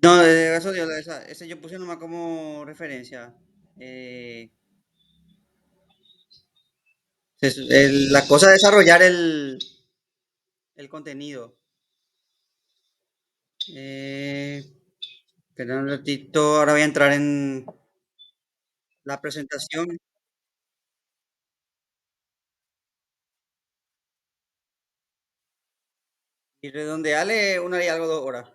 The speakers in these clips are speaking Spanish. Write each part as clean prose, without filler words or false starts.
No, eso, ese yo puse nomás como referencia. Eh, la cosa de desarrollar el contenido. Eh, Espera un ratito, ahora voy a entrar en la presentación y redondeale 1 hora y algo, 2 horas.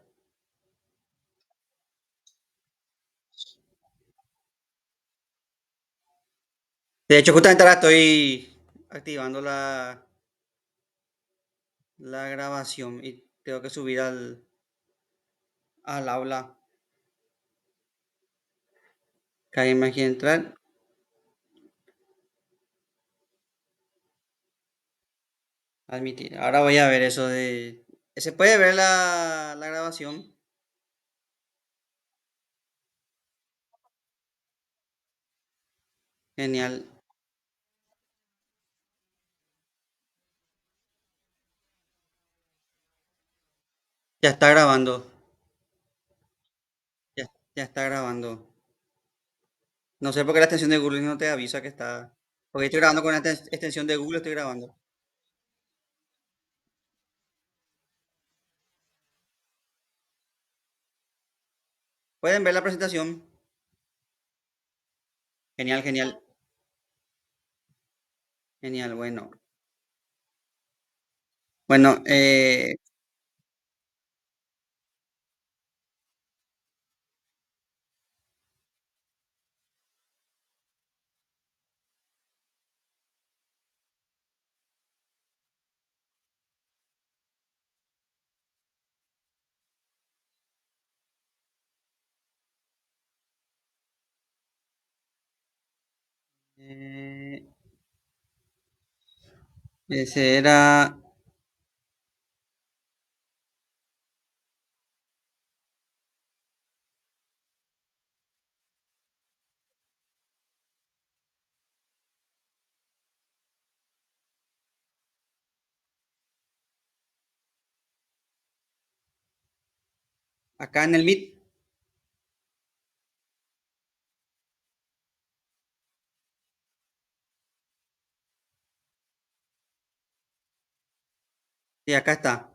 De hecho, justamente ahora estoy activando la grabación y tengo que subir al aula. Que alguien más quiere entrar. Admitir. Ahora voy a ver eso de... ¿Se puede ver la grabación? Genial. Ya está grabando. Ya, ya está grabando. No sé por qué la extensión de Google no te avisa que está... Porque estoy grabando con la extensión de Google, estoy grabando. ¿Pueden ver la presentación? Genial, genial. Genial, bueno. Bueno, eh, ese era... Acá en el Meet. Sí, acá está.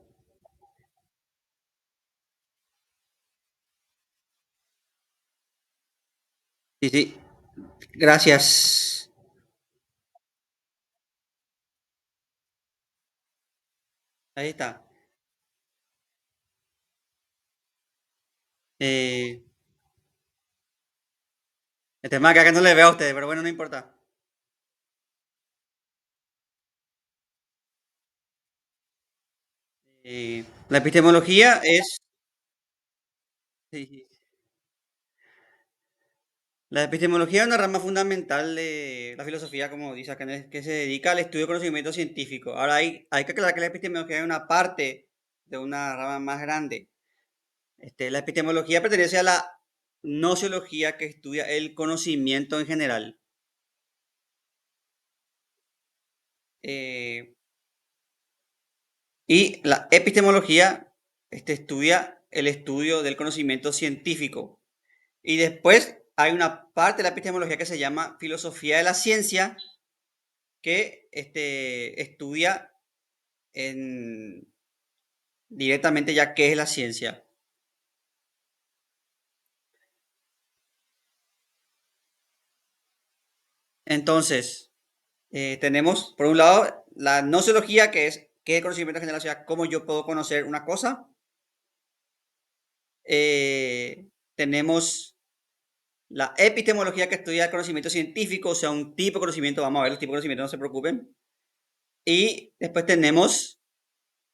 Sí, sí. Gracias. Ahí está. Eh, el tema es que acá no le veo a ustedes, pero bueno, no importa. La epistemología es... sí, sí. La epistemología es una rama fundamental de la filosofía, como dice acá, que se dedica al estudio del conocimiento científico. Ahora hay que aclarar que la epistemología es una parte de una rama más grande. La epistemología pertenece a la nociología, que estudia el conocimiento en general. Eh, y la epistemología estudia el estudio del conocimiento científico. Y después hay una parte de la epistemología que se llama filosofía de la ciencia, que estudia en, directamente ya qué es la ciencia. Entonces, tenemos por un lado la nociología, que es qué es el conocimiento general, o sea, cómo yo puedo conocer una cosa. Tenemos la epistemología, que estudia el conocimiento científico, o sea, un tipo de conocimiento, vamos a ver los tipos de conocimiento, no se preocupen. Y después tenemos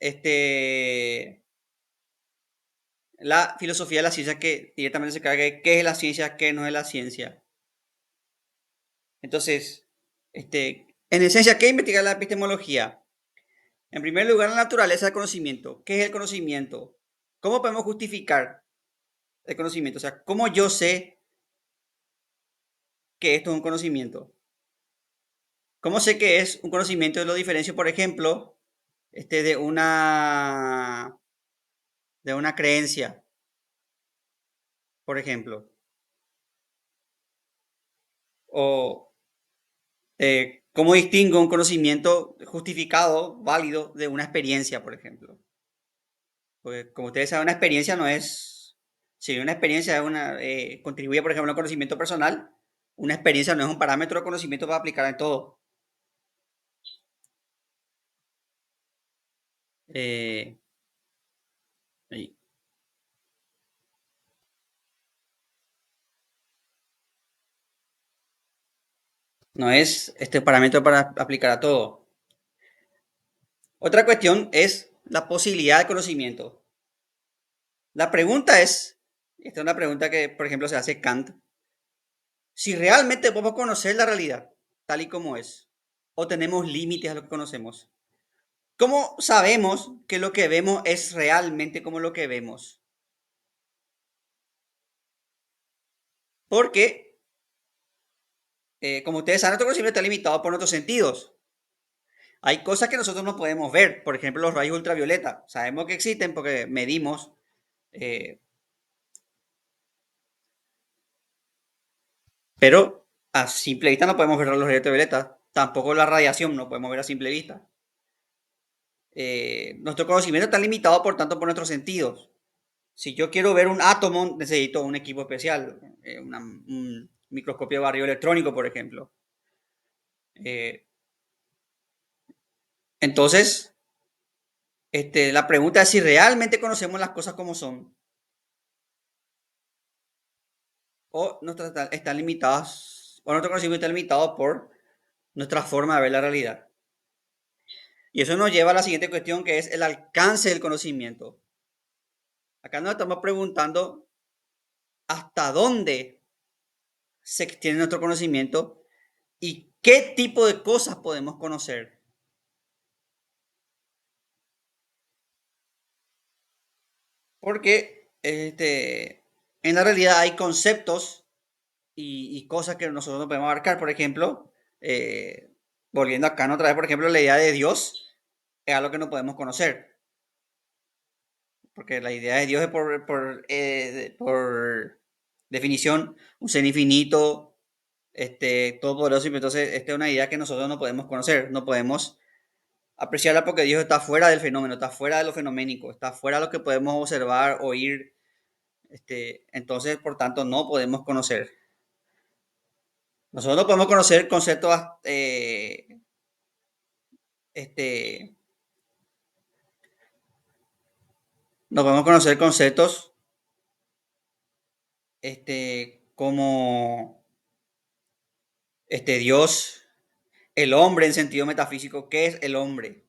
este, la filosofía de la ciencia, que directamente se carga de qué es la ciencia, qué no es la ciencia. Entonces, en esencia, ¿qué investiga la epistemología? En primer lugar, la naturaleza del conocimiento. ¿Qué es el conocimiento? ¿Cómo podemos justificar el conocimiento? O sea, ¿cómo yo sé que esto es un conocimiento? ¿Cómo sé que es un conocimiento? Lo diferencio, por ejemplo, de una creencia, por ejemplo, o cómo distingo un conocimiento justificado, válido, de una experiencia, por ejemplo. Porque como ustedes saben, una experiencia no es, si una experiencia es contribuye, por ejemplo, a un conocimiento personal, una experiencia no es un parámetro de conocimiento para aplicar en todo. Eh, y no es este parámetro para aplicar a todo. Otra cuestión es la posibilidad de conocimiento. La pregunta es, esta es una pregunta que, por ejemplo, se hace Kant, si realmente podemos conocer la realidad tal y como es, o tenemos límites a lo que conocemos. ¿Cómo sabemos que lo que vemos es realmente como lo que vemos? Porque, como ustedes saben, nuestro conocimiento está limitado por nuestros sentidos. Hay cosas que nosotros no podemos ver, por ejemplo, los rayos ultravioleta. Sabemos que existen porque medimos, eh, pero a simple vista no podemos ver los rayos ultravioleta. Tampoco la radiación no podemos ver a simple vista. Nuestro conocimiento está limitado, por tanto, por nuestros sentidos. Si yo quiero ver un átomo, necesito un equipo especial, un microscopio de barrio electrónico, por ejemplo. Eh, entonces, la pregunta es si realmente conocemos las cosas como son o están limitadas, o nuestro conocimiento está limitado por nuestra forma de ver la realidad. Y eso nos lleva a la siguiente cuestión, que es el alcance del conocimiento. Acá nos estamos preguntando hasta dónde se extiende nuestro conocimiento y qué tipo de cosas podemos conocer. Porque en la realidad hay conceptos y cosas que nosotros no podemos abarcar. Por ejemplo, volviendo acá otra vez, por ejemplo, la idea de Dios es algo que no podemos conocer. Porque la idea de Dios es por definición un ser infinito, todopoderoso. Entonces, esta es una idea que nosotros no podemos conocer. No podemos apreciarla porque Dios está fuera del fenómeno, está fuera de lo fenoménico, está fuera de lo que podemos observar, oír. Entonces, por tanto, no podemos conocer. Nosotros no podemos conocer conceptos, este, no podemos conocer conceptos, como, Dios, el hombre en sentido metafísico. ¿Qué es el hombre?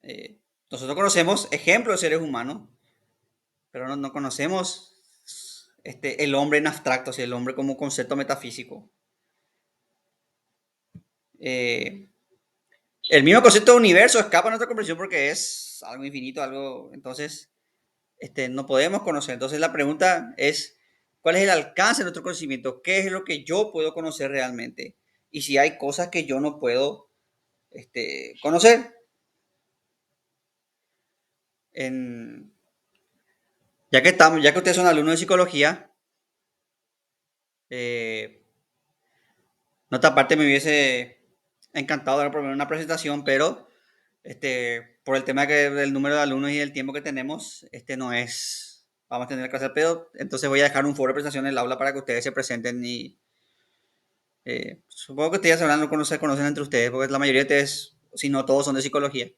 Eh, Nosotros conocemos ejemplos de seres humanos, pero no conocemos, el hombre en abstracto, o sea, el hombre como concepto metafísico. Eh, el mismo concepto de universo escapa a nuestra comprensión porque es algo infinito, algo, entonces, no podemos conocer. Entonces la pregunta es, ¿cuál es el alcance de nuestro conocimiento? ¿Qué es lo que yo puedo conocer realmente? Y si hay cosas que yo no puedo, conocer. En, ya que ustedes son alumnos de psicología, eh, no, otra parte me hubiese encantado dar por menos una presentación, pero por el tema del número de alumnos y el tiempo que tenemos, no es, vamos a tener que hacer pedo. Entonces voy a dejar un foro de presentación en el aula para que ustedes se presenten y supongo que ustedes sabrán, no se conocen entre ustedes, porque la mayoría de ustedes, si no todos, son de psicología.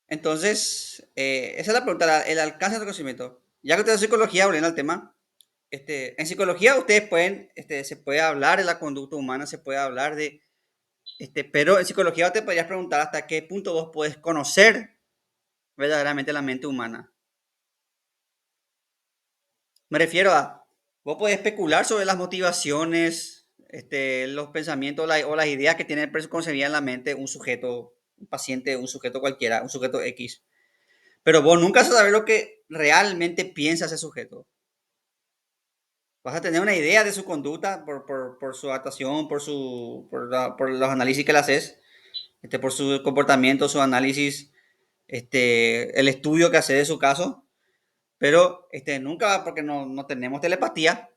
Entonces, esa es la pregunta, el alcance del conocimiento. Ya que ustedes son psicología, volviendo al tema, en psicología ustedes pueden, se puede hablar de la conducta humana, se puede hablar de, pero en psicología te podrías preguntar hasta qué punto vos puedes conocer verdaderamente la mente humana. Me refiero a, vos podés especular sobre las motivaciones, los pensamientos o las ideas que tiene preconcebidas en la mente un sujeto, un paciente, un sujeto cualquiera, un sujeto X. Pero vos nunca sabés lo que realmente piensa ese sujeto. Vas a tener una idea de su conducta por su actuación, por los análisis que le haces, por su comportamiento, su análisis, el estudio que hace de su caso, pero nunca, porque no tenemos telepatía,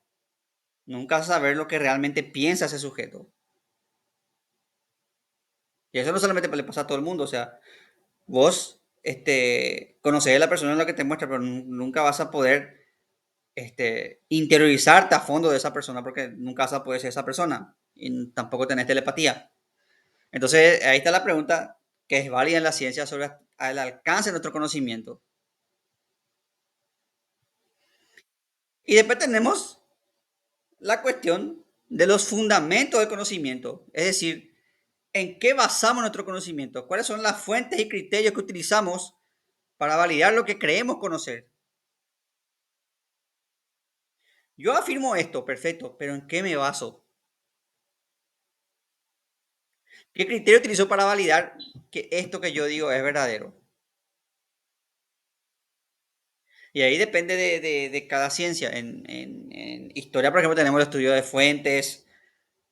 nunca vas a saber lo que realmente piensa ese sujeto. Y eso no solamente le pasa a todo el mundo, o sea, vos conocés a la persona en lo que te muestra, pero nunca vas a poder interiorizarte a fondo de esa persona porque nunca vas a poder ser esa persona y tampoco tenés telepatía. Entonces, ahí está la pregunta que es válida en la ciencia sobre el alcance de nuestro conocimiento. Y después tenemos la cuestión de los fundamentos del conocimiento, es decir, en qué basamos nuestro conocimiento, cuáles son las fuentes y criterios que utilizamos para validar lo que creemos conocer. Yo afirmo esto, perfecto, pero ¿en qué me baso? ¿Qué criterio utilizo para validar que esto que yo digo es verdadero? Y ahí depende de cada ciencia. En historia, por ejemplo, tenemos el estudio de fuentes,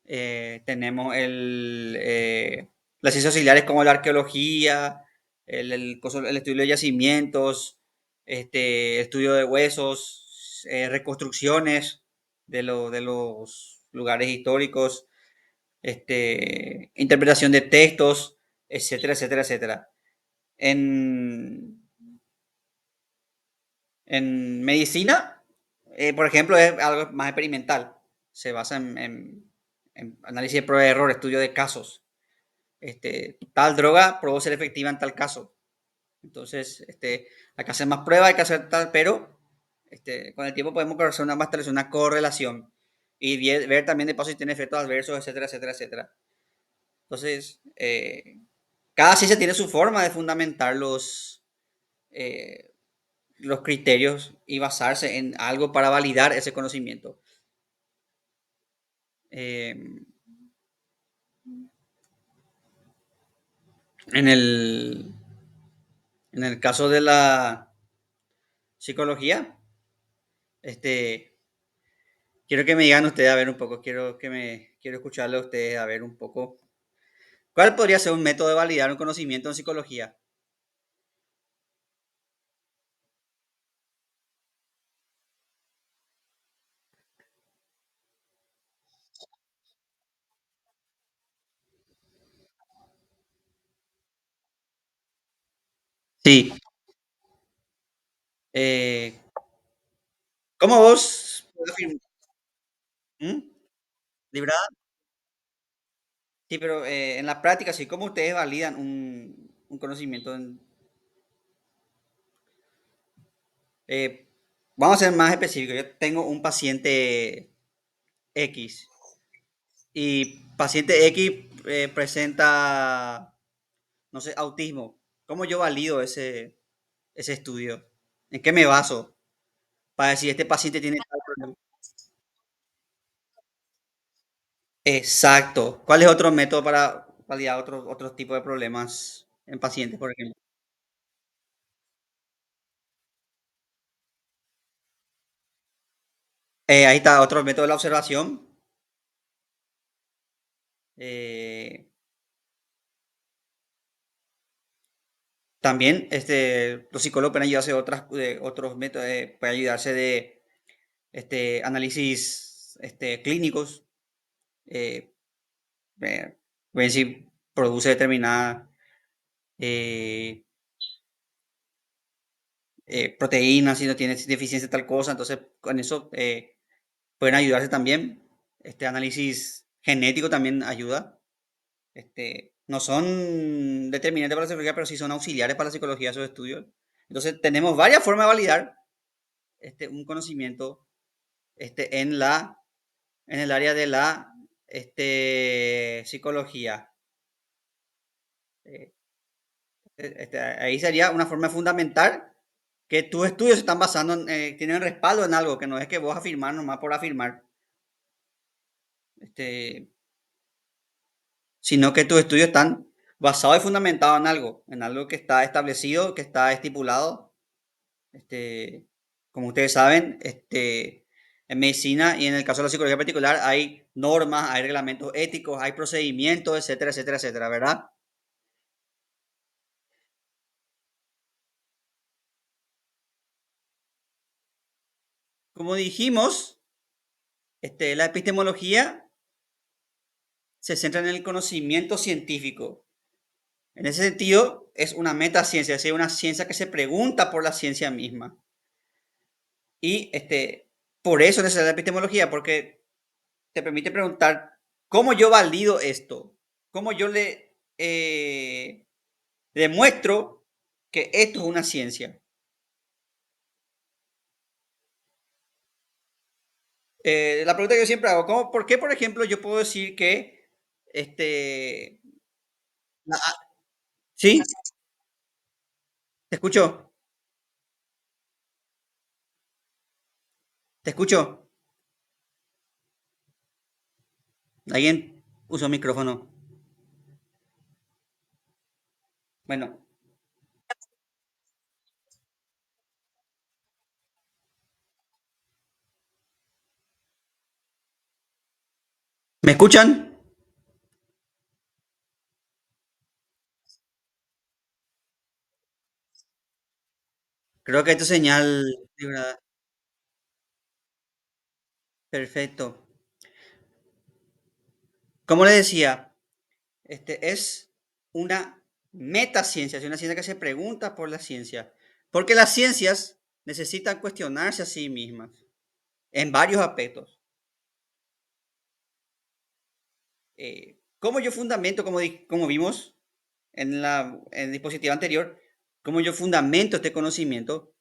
tenemos las ciencias auxiliares como la arqueología, el estudio de yacimientos, estudio de huesos, reconstrucciones de los lugares históricos, interpretación de textos, etcétera, etcétera, etcétera. En, en medicina, por ejemplo, es algo más experimental. Se basa en análisis de prueba de error, estudio de casos. Tal droga probó ser efectiva en tal caso. Entonces, hay que hacer más pruebas, hay que hacer tal, pero con el tiempo podemos hacer una correlación y ver también de paso si tiene efectos adversos, etcétera, etcétera, etcétera. Entonces, cada ciencia tiene su forma de fundamentar eh, los criterios y basarse en algo para validar ese conocimiento. Eh, en, el, en el caso de la psicología, este, quiero que me digan ustedes a ver un poco, quiero escucharle a ustedes a ver un poco. ¿Cuál podría ser un método de validar un conocimiento en psicología? Sí. eh, ¿Cómo vos ¿Mm? ¿Librada? Sí, pero en la práctica, sí, ¿cómo ustedes validan un conocimiento eh, vamos a ser más específicos. Yo tengo un paciente X y paciente X presenta, no sé, autismo. ¿Cómo yo valido ese estudio? ¿En qué me baso para decir este paciente tiene tal problema? Exacto. ¿Cuál es otro método para validar otros tipos de problemas en pacientes, por ejemplo? Ahí está otro método de la observación. Eh, También los psicólogos pueden ayudarse de otros métodos, pueden ayudarse de análisis clínicos, eh, ver, ver si produce determinada eh, proteína, si no tiene deficiencia de tal cosa, entonces con eso pueden ayudarse también. Este análisis genético también ayuda. No son determinantes para la psicología, pero sí son auxiliares para la psicología esos estudios. Entonces tenemos varias formas de validar un conocimiento en el área de la psicología. Eh, Ahí sería una forma fundamental que tus estudios se están basando tienen respaldo en algo, que no es que vos afirmar nomás por afirmar, este, sino que tus estudios están basados y fundamentados en algo que está establecido, que está estipulado, este, como ustedes saben, En medicina y en el caso de la psicología particular hay normas, hay reglamentos éticos, hay procedimientos, etcétera, etcétera, etcétera, ¿verdad? Como dijimos, la epistemología se centra en el conocimiento científico. En ese sentido, es una metaciencia, es decir, una ciencia que se pregunta por la ciencia misma. Y por eso es necesaria la epistemología, porque te permite preguntar cómo yo valido esto, cómo yo le demuestro que esto es una ciencia. La pregunta que yo siempre hago, ¿por qué, por ejemplo, yo puedo decir que este, sí, te escucho, te escucho. ¿Alguien usó micrófono? Bueno, ¿me escuchan? Creo que es tu señal. ¿Verdad? Perfecto. Como le decía, es una metaciencia, es una ciencia que se pregunta por la ciencia, porque las ciencias necesitan cuestionarse a sí mismas en varios aspectos. ¿Cómo yo fundamento, como vimos en el dispositivo anterior, cómo yo fundamento este conocimiento?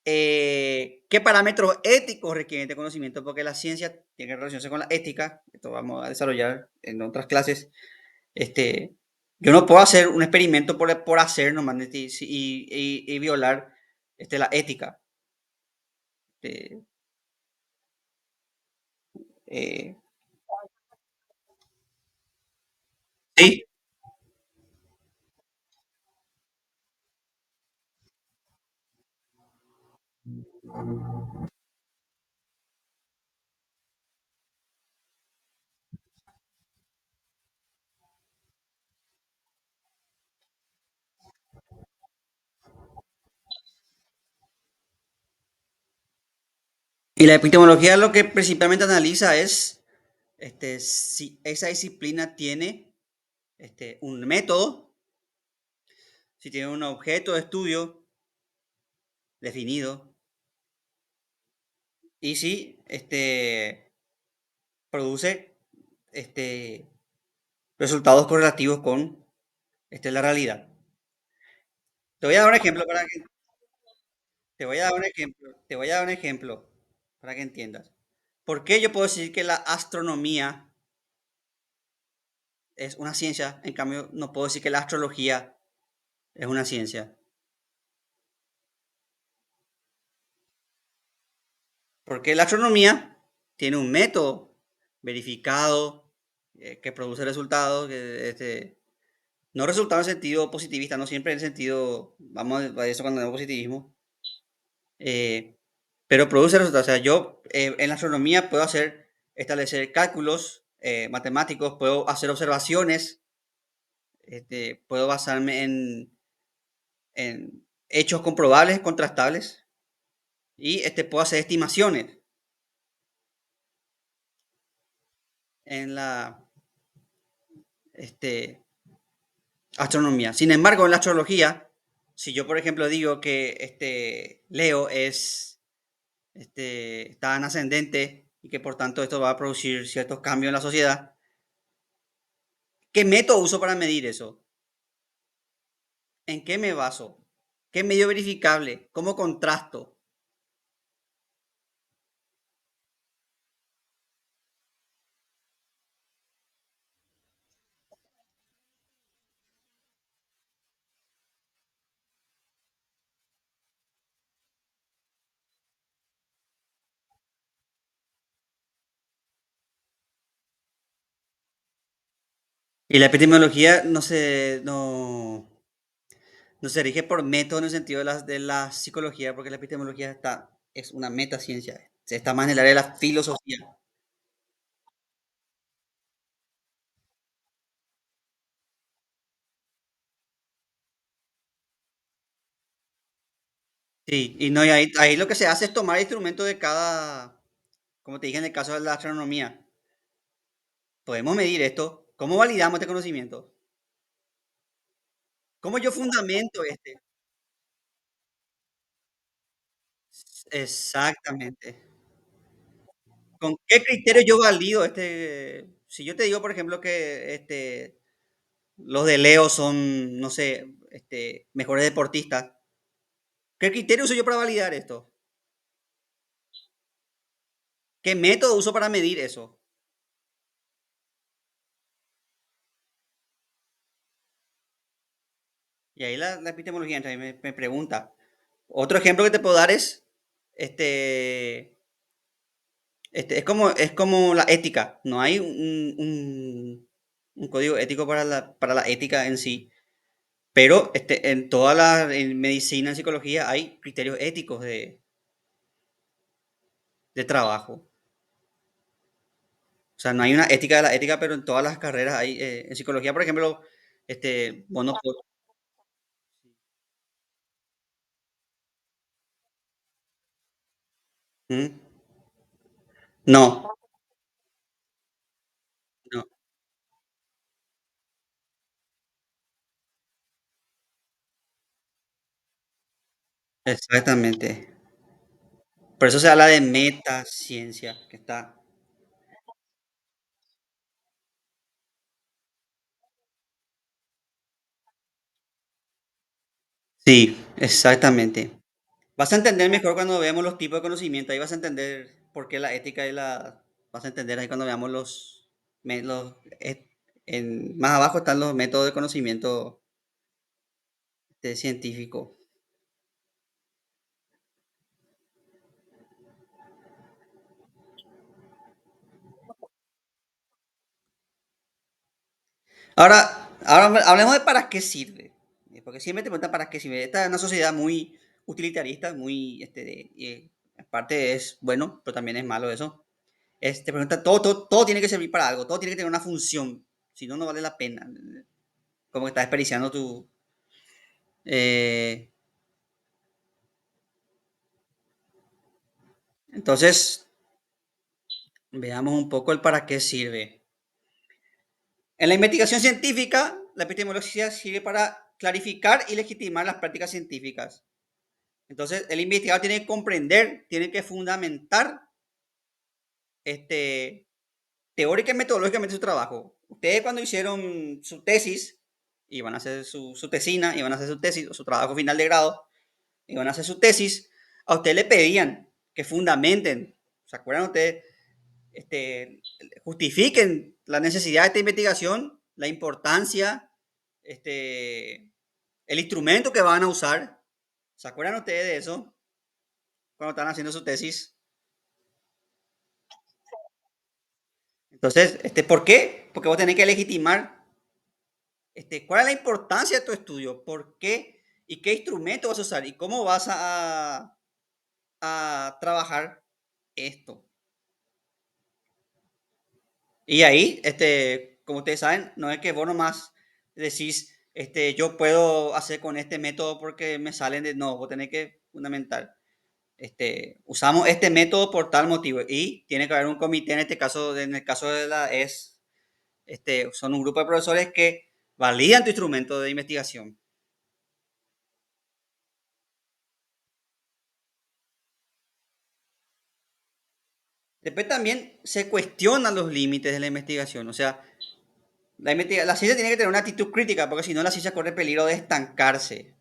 ¿Qué parámetros éticos requieren este conocimiento? Porque la ciencia tiene que relacionarse con la ética, esto vamos a desarrollar en otras clases. Este, yo no puedo hacer un experimento por hacer nomás y violar la ética. Este, eh, sí, y la epistemología lo que principalmente analiza es si esa disciplina tiene un método, si tiene un objeto de estudio definido y si produce este, resultados correlativos con la realidad. Te voy a dar un ejemplo para que te voy a dar un ejemplo, te voy a dar un ejemplo para que entiendas. ¿Por qué yo puedo decir que la astronomía es una ciencia? En cambio, no puedo decir que la astrología es una ciencia. Porque la astronomía tiene un método verificado que produce resultados, no resultados en sentido positivista, no siempre en el sentido, vamos a eso cuando tenemos positivismo, eh, pero produce resultados. O sea, yo en la astronomía puedo establecer cálculos matemáticos, puedo hacer observaciones, puedo basarme en hechos comprobables, contrastables, y puedo hacer estimaciones en la este, astronomía. Sin embargo, en la astrología, si yo, por ejemplo, digo que Leo está en ascendente y que por tanto esto va a producir ciertos cambios en la sociedad, ¿qué método uso para medir eso? ¿En qué me baso? ¿Qué medio verificable? ¿Cómo contrasto? Y la epidemiología no se rige por método en el sentido de la psicología, porque la epistemología es una metaciencia. está más en el área de la filosofía. Sí, y no, y ahí lo que se hace es tomar instrumentos de cada, como te dije en el caso de la astronomía, podemos medir esto, ¿cómo validamos este conocimiento? ¿Cómo yo fundamento este? Exactamente. ¿Con qué criterio yo valido este? Si yo te digo, por ejemplo, que los de Leo son, no sé, mejores deportistas, ¿qué criterio uso yo para validar esto? ¿Qué método uso para medir eso? Y ahí la epistemología entra y me pregunta. Otro ejemplo que te puedo dar es, este, es como la ética. No hay un código ético para la ética en sí. Pero en toda en medicina, en psicología, hay criterios éticos de trabajo. O sea, no hay una ética de la ética, pero en todas las carreras hay. En psicología, por ejemplo, vos no ¿Mm? No, no, exactamente. Por eso se habla de metaciencia, que está. Sí, exactamente. Vas a entender mejor cuando veamos los tipos de conocimiento. Ahí vas a entender por qué la ética y la. Vas a entender ahí cuando veamos los más abajo están los métodos de conocimiento científico. Ahora hablemos de para qué sirve. Porque siempre te preguntan para qué sirve. Esta es una sociedad muy utilitarista, muy, aparte es bueno, pero también es malo eso. Te pregunta, todo tiene que servir para algo, todo tiene que tener una función, si no, no vale la pena. Como que estás desperdiciando tu. eh, entonces, veamos un poco el para qué sirve. En la investigación científica, la epistemología sirve para clarificar y legitimar las prácticas científicas. Entonces, el investigador tiene que comprender, tiene que fundamentar este, teórica y metodológicamente su trabajo. Ustedes cuando hicieron su tesis, iban a hacer su tesina, iban a hacer su tesis o su trabajo final de grado, iban a hacer su tesis, a usted le pedían que fundamenten, ¿se acuerdan ustedes? Justifiquen la necesidad de esta investigación, la importancia, el instrumento que van a usar. ¿Se acuerdan ustedes de eso cuando están haciendo su tesis? Entonces, ¿por qué? Porque vos tenés que legitimar cuál es la importancia de tu estudio, por qué y qué instrumento vas a usar y cómo vas a trabajar esto. Y ahí, como ustedes saben, no es que vos nomás decís, yo puedo hacer con este método porque me salen de. No, vos tenés que fundamentar. Usamos este método por tal motivo y tiene que haber un comité, en el caso de la son un grupo de profesores que validan tu instrumento de investigación. Después también se cuestionan los límites de la investigación. O sea, la ciencia tiene que tener una actitud crítica porque si no la ciencia corre peligro de estancarse.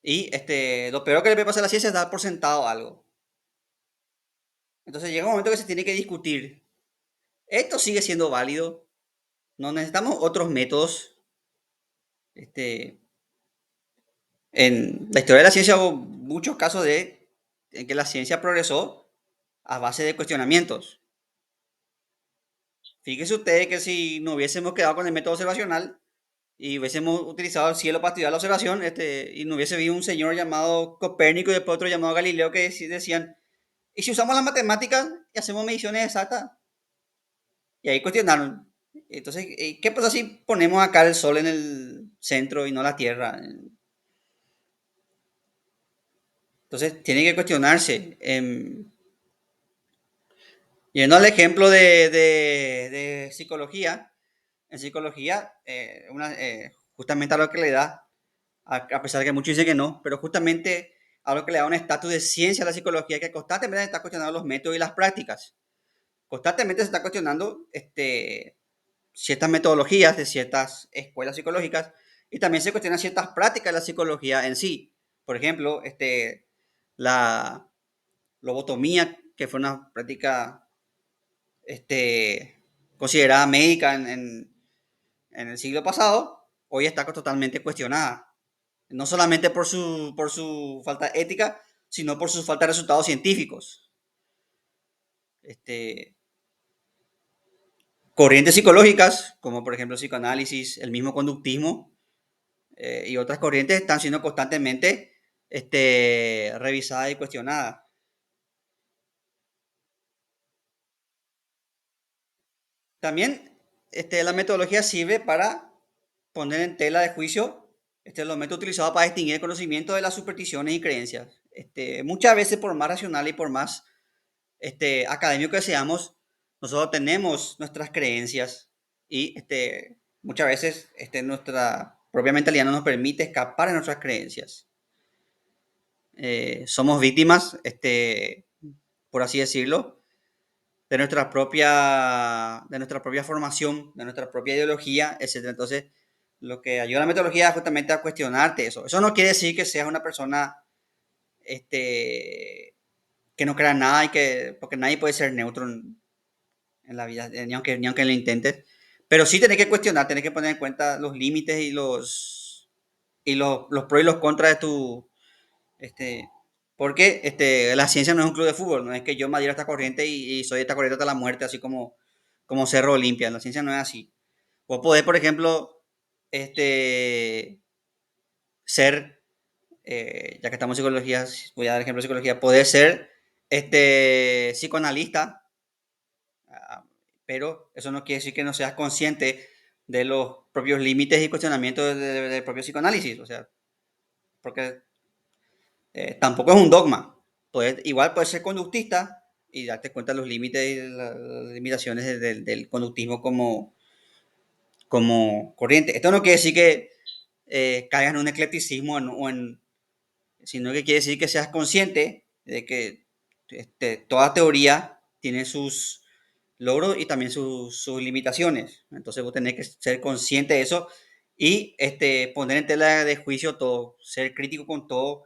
Y lo peor que le puede pasar a la ciencia es dar por sentado algo. Entonces llega un momento que se tiene que discutir. ¿Esto sigue siendo válido? ¿No necesitamos otros métodos? Este, en la historia de la ciencia hubo muchos casos en que la ciencia progresó a base de cuestionamientos. Fíjese usted que si no hubiésemos quedado con el método observacional, y hubiésemos utilizado el cielo para estudiar la observación, y no hubiese habido un señor llamado Copérnico y después otro llamado Galileo que decían, ¿y si usamos las matemáticas y hacemos mediciones exactas? Y ahí cuestionaron. Entonces, ¿qué pasa si ponemos acá el sol en el centro y no la Tierra? Entonces, tiene que cuestionarse. Yendo al ejemplo de psicología, en psicología, justamente a lo que le da, a pesar de que muchos dicen que no, pero justamente a lo que le da un estatus de ciencia a la psicología, que constantemente está cuestionando los métodos y las prácticas. Constantemente se está cuestionando ciertas metodologías de ciertas escuelas psicológicas y también se cuestionan ciertas prácticas de la psicología en sí. Por ejemplo, la lobotomía, que fue una práctica considerada médica en el siglo pasado, hoy está totalmente cuestionada. No solamente por su falta ética, sino por su falta de resultados científicos. Este, Corrientes psicológicas, como por ejemplo el psicoanálisis, el mismo conductismo, y otras corrientes están siendo constantemente revisadas y cuestionadas. También la metodología sirve para poner en tela de juicio los métodos utilizados para distinguir el conocimiento de las supersticiones y creencias. Muchas veces, por más racional y por más académico que seamos, nosotros tenemos nuestras creencias y muchas veces nuestra propia mentalidad no nos permite escapar de nuestras creencias. Somos víctimas, por así decirlo, de nuestra propia formación, de nuestra propia ideología, etcétera. Entonces, lo que ayuda a la metodología es justamente a cuestionarte eso. Eso no quiere decir que seas una persona que no crea en nada porque nadie puede ser neutro en la vida, ni aunque lo intentes. Pero sí tenés que cuestionar, tenés que poner en cuenta los límites los pros y los contras de tu, este, porque la ciencia no es un club de fútbol, no es que yo me adhiero a esta corriente y soy de esta corriente hasta la muerte, así como Cerro Olimpia. La ciencia no es así. Vos podés, por ejemplo, este, ser, ya que estamos en psicología, voy a dar ejemplo de psicología, podés ser psicoanalista, ah, pero eso no quiere decir que no seas consciente de los propios límites y cuestionamientos del propio psicoanálisis, o sea, porque tampoco es un dogma. Igual puedes ser conductista y darte cuenta de los límites y las limitaciones del conductismo como corriente. Esto no quiere decir que caigas en un eclecticismo sino que quiere decir que seas consciente de que toda teoría tiene sus logros y también sus limitaciones. Entonces vos tenés que ser consciente de eso y poner en tela de juicio todo, ser crítico con todo,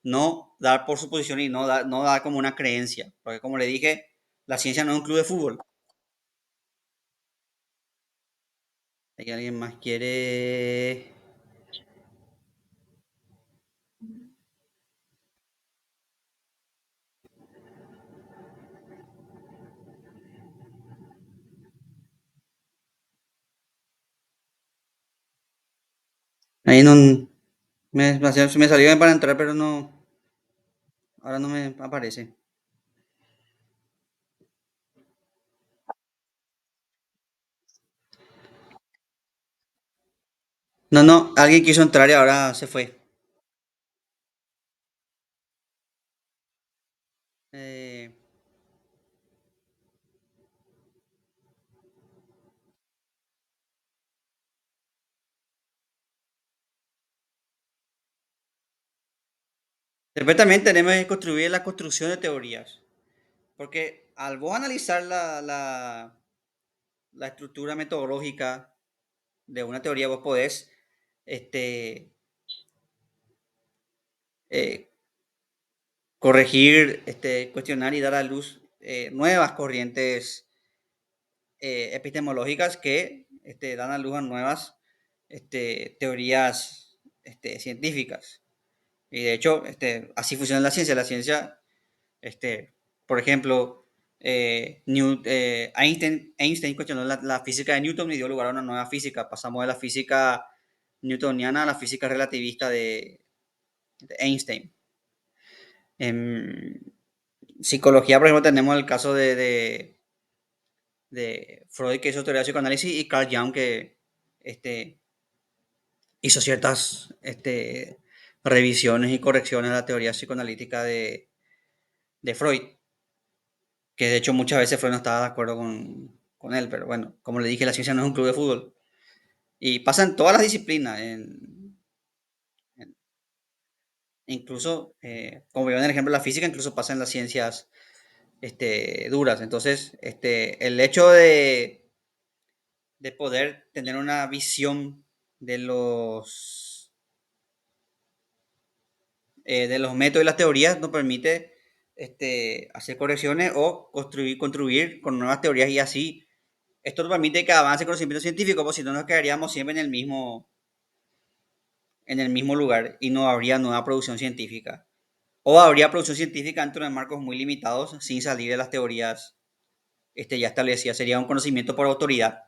no dar por suposición y no dar como una creencia. Porque como le dije, la ciencia no es un club de fútbol. ¿Hay alguien más quiere? Ahí no, me salió bien para entrar, pero no, ahora no me aparece. No, no, alguien quiso entrar y ahora se fue. Eh, Después también tenemos que construir la construcción de teorías, porque al vos analizar la estructura metodológica de una teoría, vos podés este, eh, corregir, cuestionar y dar a luz nuevas corrientes epistemológicas que dan a luz a nuevas teorías científicas. Y de hecho, así funciona la ciencia. La ciencia por ejemplo, Einstein cuestionó la física de Newton y dio lugar a una nueva física. Pasamos de la física newtoniana a la física relativista de Einstein. En psicología, por ejemplo, tenemos el caso de Freud, que hizo teoría de psicoanálisis, y Carl Jung, que este, hizo ciertas revisiones y correcciones a la teoría psicoanalítica de Freud, que de hecho muchas veces Freud no estaba de acuerdo con él, pero bueno, como le dije, la ciencia no es un club de fútbol. Y pasa en todas las disciplinas, en- incluso, como veo en el ejemplo de la física, incluso pasa en las ciencias duras. Entonces, el hecho de poder tener una visión de los métodos y las teorías nos permite hacer correcciones o construir con nuevas teorías y así. Esto nos permite que avance el conocimiento científico, porque si no nos quedaríamos siempre en el mismo lugar y no habría nueva producción científica. O habría producción científica dentro de marcos muy limitados sin salir de las teorías ya establecidas. Sería un conocimiento por autoridad.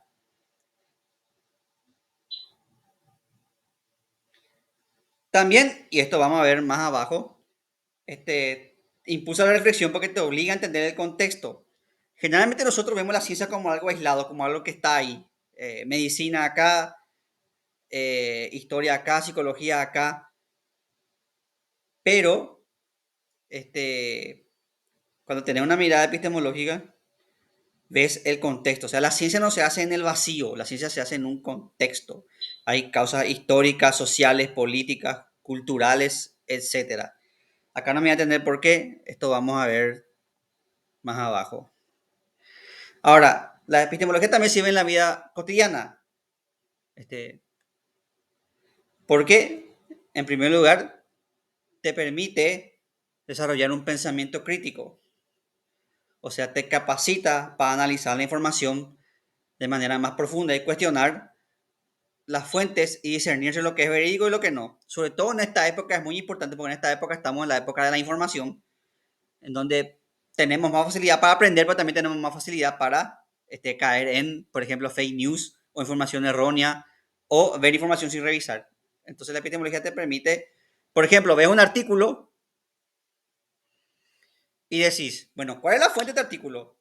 También, y esto vamos a ver más abajo, impulsa la reflexión porque te obliga a entender el contexto. Generalmente nosotros vemos la ciencia como algo aislado, como algo que está ahí. Medicina acá, historia acá, psicología acá, pero cuando tenés una mirada epistemológica, ves el contexto. O sea, la ciencia no se hace en el vacío, la ciencia se hace en un contexto. Hay causas históricas, sociales, políticas, culturales, etcétera. Acá no me voy a entender por qué, esto vamos a ver más abajo. Ahora, la epistemología también sirve en la vida cotidiana. Este, porque, en primer lugar, te permite desarrollar un pensamiento crítico. O sea, te capacita para analizar la información de manera más profunda y cuestionar las fuentes y discernir entre lo que es verídico y lo que no. Sobre todo en esta época es muy importante porque en esta época estamos en la época de la información, en donde tenemos más facilidad para aprender, pero también tenemos más facilidad para caer en, por ejemplo, fake news o información errónea o ver información sin revisar. Entonces la epistemología te permite, por ejemplo, ves un artículo y decís, bueno, ¿cuál es la fuente de este artículo?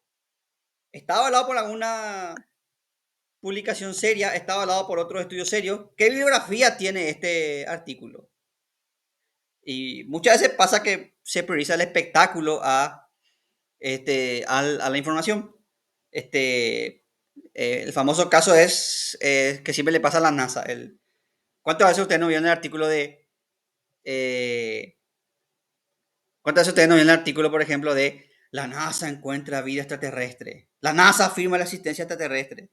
¿Está avalado por alguna publicación seria? ¿Está avalado por otro estudio serio? ¿Qué bibliografía tiene este artículo? Y muchas veces pasa que se prioriza el espectáculo a la información. El famoso caso es que siempre le pasa a la NASA. ¿Cuántas veces ustedes no vieron el artículo eh, ¿Cuántas veces ustedes no vieron el artículo, por ejemplo, de la NASA encuentra vida extraterrestre? La NASA afirma la existencia extraterrestre.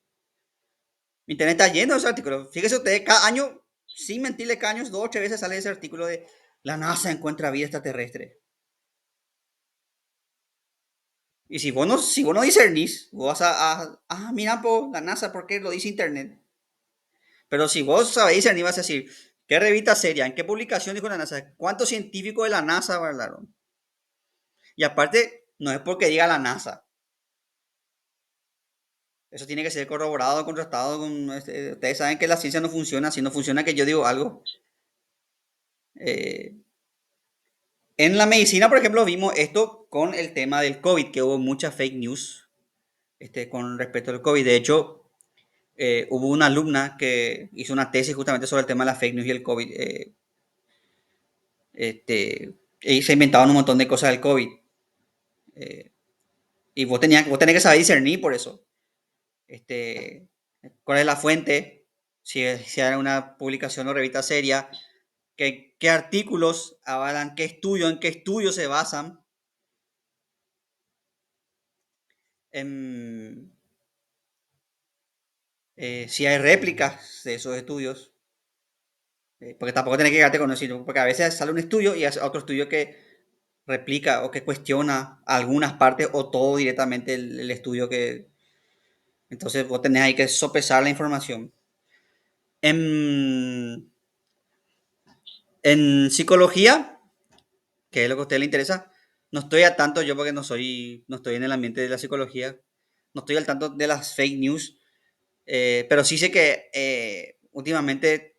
Internet está lleno de ese artículo. Fíjese ustedes, cada año, sin mentirle, cada año, 2 o 3 veces sale ese artículo de la NASA encuentra vida extraterrestre. Y si vos no discernís, vos vas mira, la NASA, ¿por qué lo dice Internet? Pero si vos sabéis discernir, vas a decir, ¿qué revista seria? ¿En qué publicación dijo la NASA? ¿Cuántos científicos de la NASA hablaron? Y aparte, no es porque diga la NASA. Eso tiene que ser corroborado, contrastado ustedes saben que la ciencia no funciona. Si no funciona que yo digo algo. Eh, en la medicina, por ejemplo, vimos esto con el tema del COVID, que hubo mucha fake news con respecto al COVID. De hecho, hubo una alumna que hizo una tesis justamente sobre el tema de la fake news y el COVID. Y se inventaban un montón de cosas del COVID. eh, y vos tenés que saber discernir por eso. Este, ¿Cuál es la fuente? Si era una publicación o revista seria. ¿Qué artículos avalan? ¿En qué estudios se basan? En, si hay réplicas de esos estudios. Porque tampoco tenés que quedarte con eso, porque a veces sale un estudio y hace otro estudio que replica o que cuestiona algunas partes o todo directamente el estudio que... Entonces vos tenés ahí que sopesar la información. En, en psicología, que es lo que a usted le interesa, no estoy a tanto yo porque no estoy en el ambiente de la psicología, no estoy al tanto de las fake news, pero sí sé que últimamente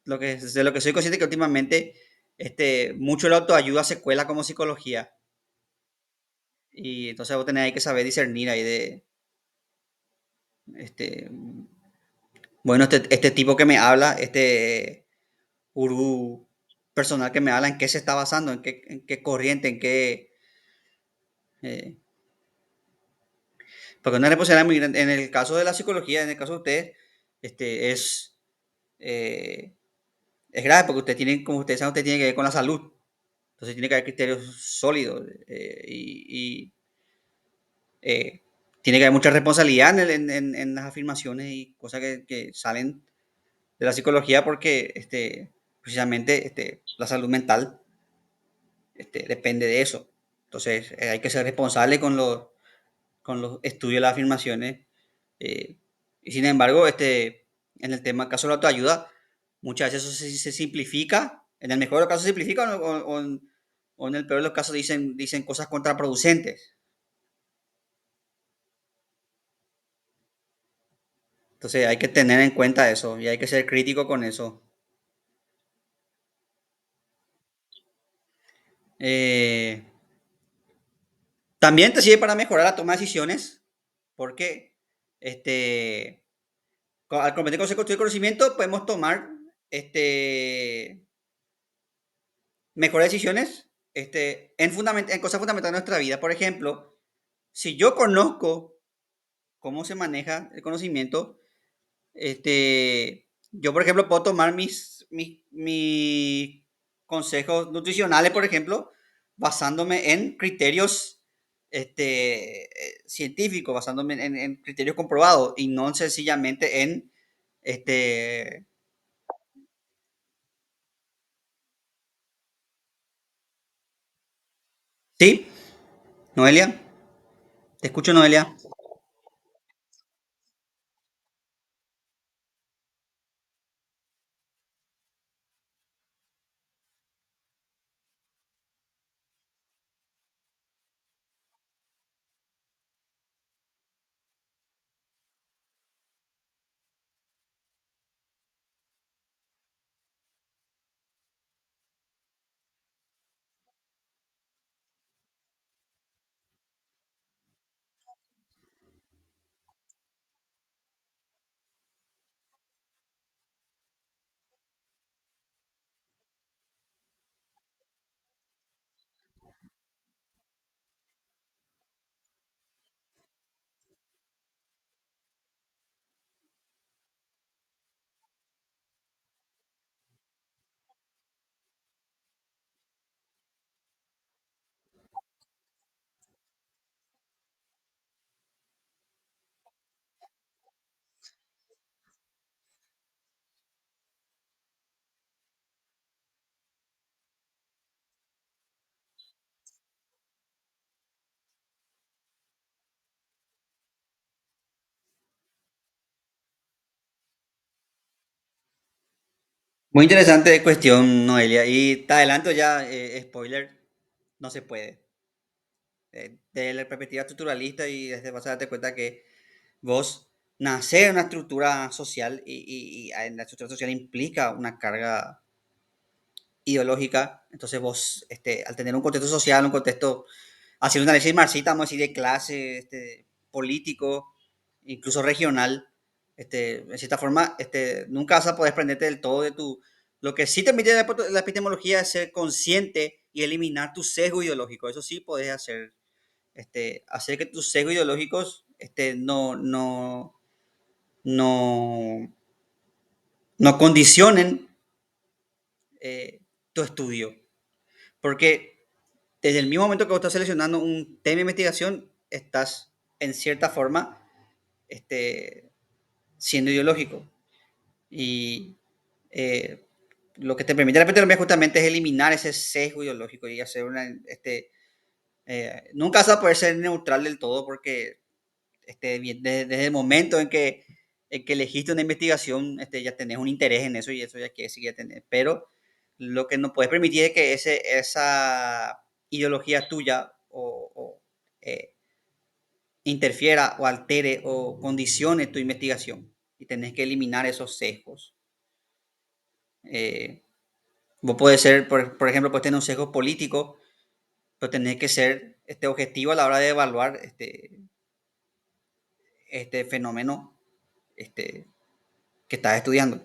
De lo que soy consciente que últimamente mucho la autoayuda se cuela como psicología. Y entonces vos tenés ahí que saber discernir ahí de, este, bueno, este tipo que me habla, este gurú personal que me habla, en qué se está basando, en qué corriente, en qué... eh, porque una responsabilidad muy grande. En el caso de la psicología, en el caso de ustedes, este, eh, es grave porque usted tiene, como ustedes saben, usted tiene que ver con la salud. Entonces tiene que haber criterios sólidos y tiene que haber mucha responsabilidad en las afirmaciones y cosas que salen de la psicología porque precisamente la salud mental depende de eso. Entonces hay que ser responsable con los estudios de las afirmaciones. eh, y sin embargo, en el tema caso de la autoayuda, muchas veces eso se simplifica. En el mejor de los casos se simplifica o en el peor de los casos dicen cosas contraproducentes. Entonces hay que tener en cuenta eso y hay que ser crítico con eso. Eh, También te sirve para mejorar la toma de decisiones porque este, al competir con ese construir conocimiento podemos tomar este, mejores decisiones en cosas fundamentales de nuestra vida. Por ejemplo, si yo conozco cómo se maneja el conocimiento, yo, por ejemplo, puedo tomar mis consejos nutricionales, por ejemplo, basándome en criterios científicos, basándome en criterios comprobados y no sencillamente en, este, sí, Noelia, te escucho, Noelia. Muy interesante cuestión, Noelia. Y te adelanto ya, spoiler, no se puede. Desde la perspectiva estructuralista y desde vas a darte cuenta que vos nacés en una estructura social y en la estructura social implica una carga ideológica. Entonces vos, al tener un contexto social, un contexto, haciendo un análisis marxista, vamos a decir, de clase, político, incluso regional, en cierta forma, nunca vas a poder desprenderte del todo de tu... Lo que sí te permite la epistemología es ser consciente y eliminar tu sesgo ideológico. Eso sí podés hacer, hacer que tus sesgos ideológicos no, no condicionen tu estudio. Porque desde el mismo momento que vos estás seleccionando un tema de investigación, estás en cierta forma siendo ideológico. Y eh, lo que te permite la epistemología justamente es eliminar ese sesgo ideológico y hacer nunca vas a poder ser neutral del todo porque desde el momento en que elegiste una investigación, ya tenés un interés en eso y eso ya quiere seguir tener. Pero lo que no puedes permitir es que esa ideología tuya eh, interfiera o altere o condicione tu investigación y tenés que eliminar esos sesgos. Eh, Vos podés ser, por ejemplo, puedes tener un sesgo político, pero tenés que ser objetivo a la hora de evaluar este fenómeno este, que estás estudiando.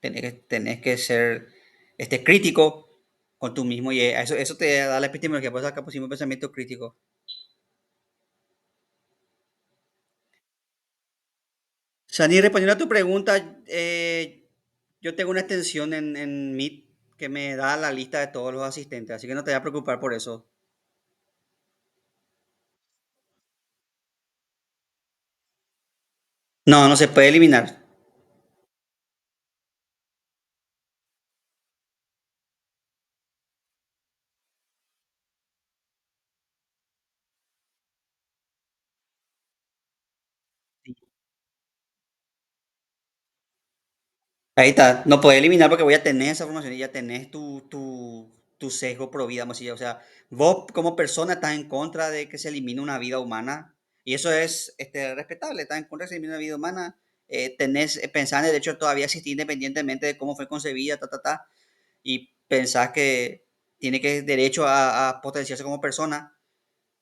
Tenés que ser crítico con tú mismo y eso te da la epistemología, pues acá pusimos pensamiento crítico. Sani, respondiendo a tu pregunta, yo tengo una extensión en Meet que me da la lista de todos los asistentes, así que no te voy a preocupar por eso. No, no se puede eliminar. Ahí está, no puedes eliminar porque voy a tener esa información y ya tenés tu sesgo pro vida, vamos a decir. O sea, vos como persona estás en contra de que se elimine una vida humana y eso es respetable, estás en contra de que se elimine una vida humana, tenés, pensás en el derecho de todavía existir independientemente de cómo fue concebida, y pensás que tiene que derecho a potenciarse como persona,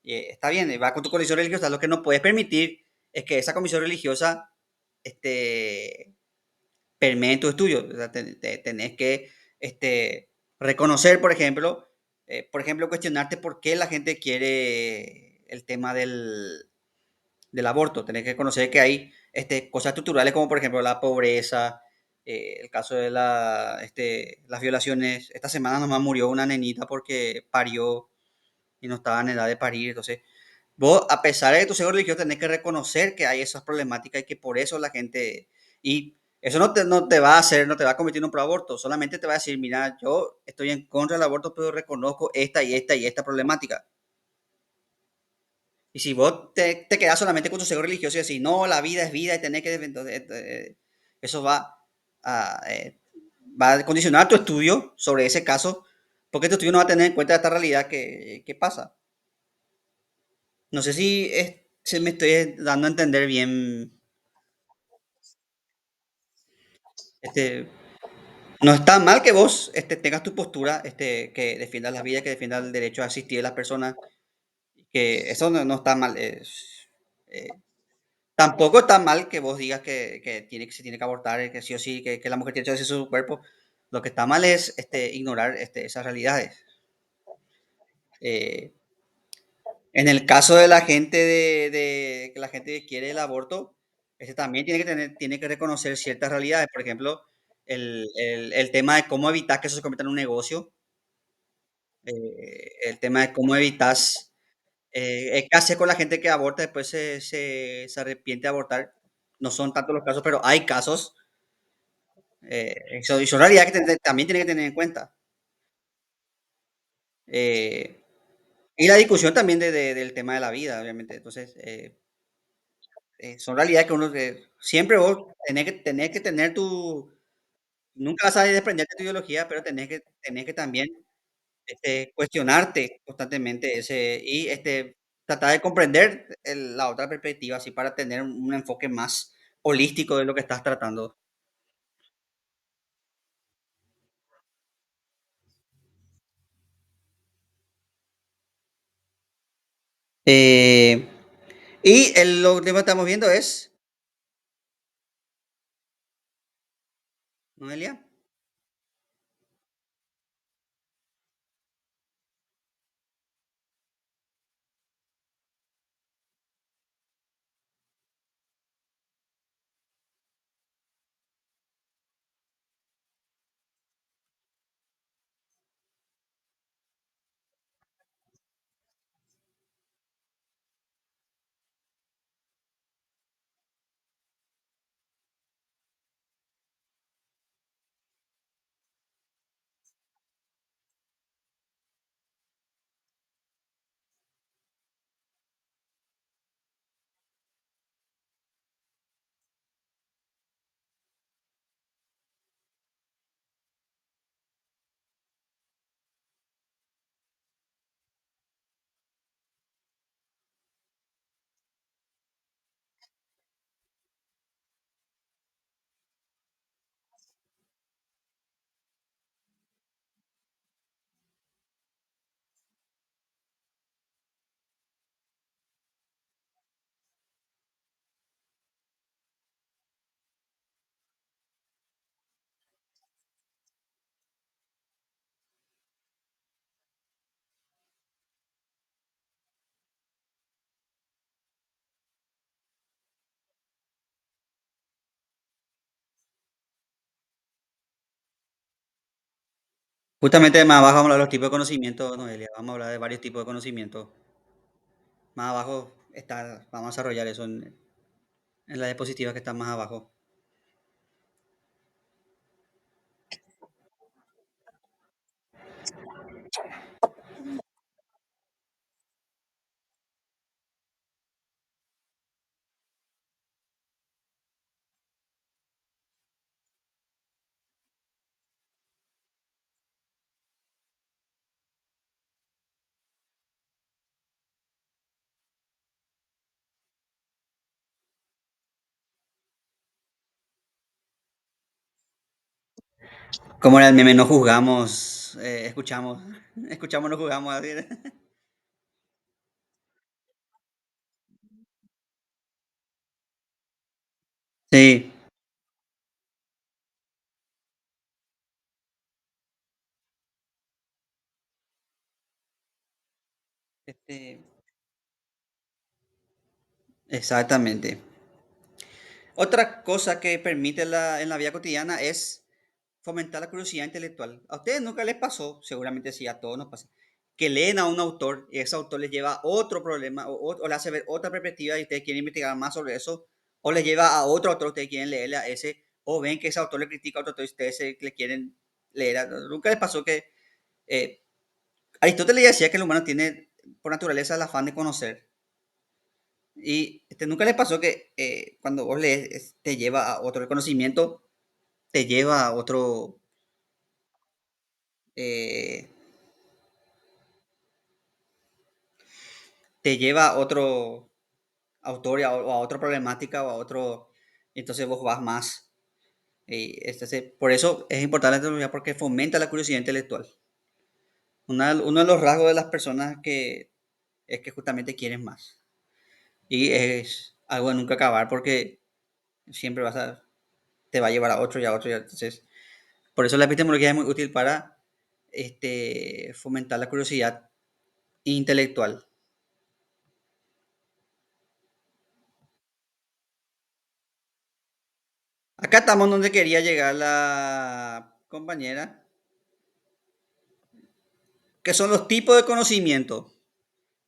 está bien, va con tu condición religiosa, lo que no puedes permitir es que esa condición religiosa este, permee en tu estudio. O sea, tenés que reconocer, por ejemplo, cuestionarte por qué la gente quiere el tema del aborto. Tenés que conocer que hay cosas estructurales como por ejemplo la pobreza, el caso de las violaciones. Esta semana nomás murió una nenita porque parió y no estaba en edad de parir. Entonces, vos, a pesar de que tu ser religioso, tenés que reconocer que hay esas problemáticas y que por eso la gente... Y eso no te va a hacer, no te va a convertir en un pro aborto, solamente te va a decir, mira, yo estoy en contra del aborto, pero reconozco esta y esta y esta problemática. Y si vos te quedas solamente con tu ser religioso y decís, no, la vida es vida y tenés que defender, eso va a condicionar tu estudio sobre ese caso, porque tu estudio no va a tener en cuenta esta realidad que pasa. No sé si se me estoy dando a entender bien. Este, no está mal que vos tengas tu postura, que defiendas la vida, que defiendas el derecho a asistir de las personas, que eso no está mal. Eh, Tampoco está mal que vos digas que se tiene que abortar, que sí o sí, que la mujer tiene que hacer su cuerpo. Lo que está mal es ignorar esas realidades. Eh, En el caso de la gente que la gente que quiere el aborto, también tiene que reconocer ciertas realidades. Por ejemplo, el tema de cómo evitar que eso se convierta en un negocio, el tema de cómo evitas, qué hacer con la gente que aborta, después se arrepiente de abortar. No son tantos los casos, pero hay casos, y son realidades que también tiene que tener en cuenta. Eh, y la discusión también del tema de la vida, obviamente. Entonces, son realidades que uno siempre vos tenés que tener nunca vas a desprenderte de tu ideología, pero tenés que también cuestionarte constantemente y tratar de comprender la otra perspectiva, así para tener un enfoque más holístico de lo que estás tratando. Eh, lo último que estamos viendo es, Noelia. Justamente más abajo vamos a hablar de los tipos de conocimiento, Noelia. Vamos a hablar de varios tipos de conocimiento. Más abajo está, vamos a desarrollar eso en la diapositiva que está más abajo. Como era el meme, no juzgamos, escuchamos. Escuchamos, no juzgamos. Así. Sí. Este, exactamente. Otra cosa que permite en la vida cotidiana es fomentar la curiosidad intelectual. ¿A ustedes nunca les pasó? Seguramente sí, a todos nos pasa. Que leen a un autor y ese autor les lleva a otro problema o le hace ver otra perspectiva y ustedes quieren investigar más sobre eso, o les lleva a otro autor, ustedes quieren leerle a ese, o ven que ese autor le critica a otro autor y ustedes le quieren leer. ¿Nunca les pasó que eh, Aristóteles decía que el humano tiene por naturaleza el afán de conocer? Y nunca les pasó que cuando vos lees te lleva a otro conocimiento, te lleva a otro, eh, te lleva a otro autor o a otra problemática o a otro, entonces vos vas más. Por eso es importante la tecnología porque fomenta la curiosidad intelectual. Uno de los rasgos de las personas que es que justamente quieren más. Y es algo de nunca acabar porque siempre te va a llevar a otro y a otro. Entonces, por eso la epistemología es muy útil para fomentar la curiosidad intelectual. Acá estamos donde quería llegar la compañera, que son los tipos de conocimiento.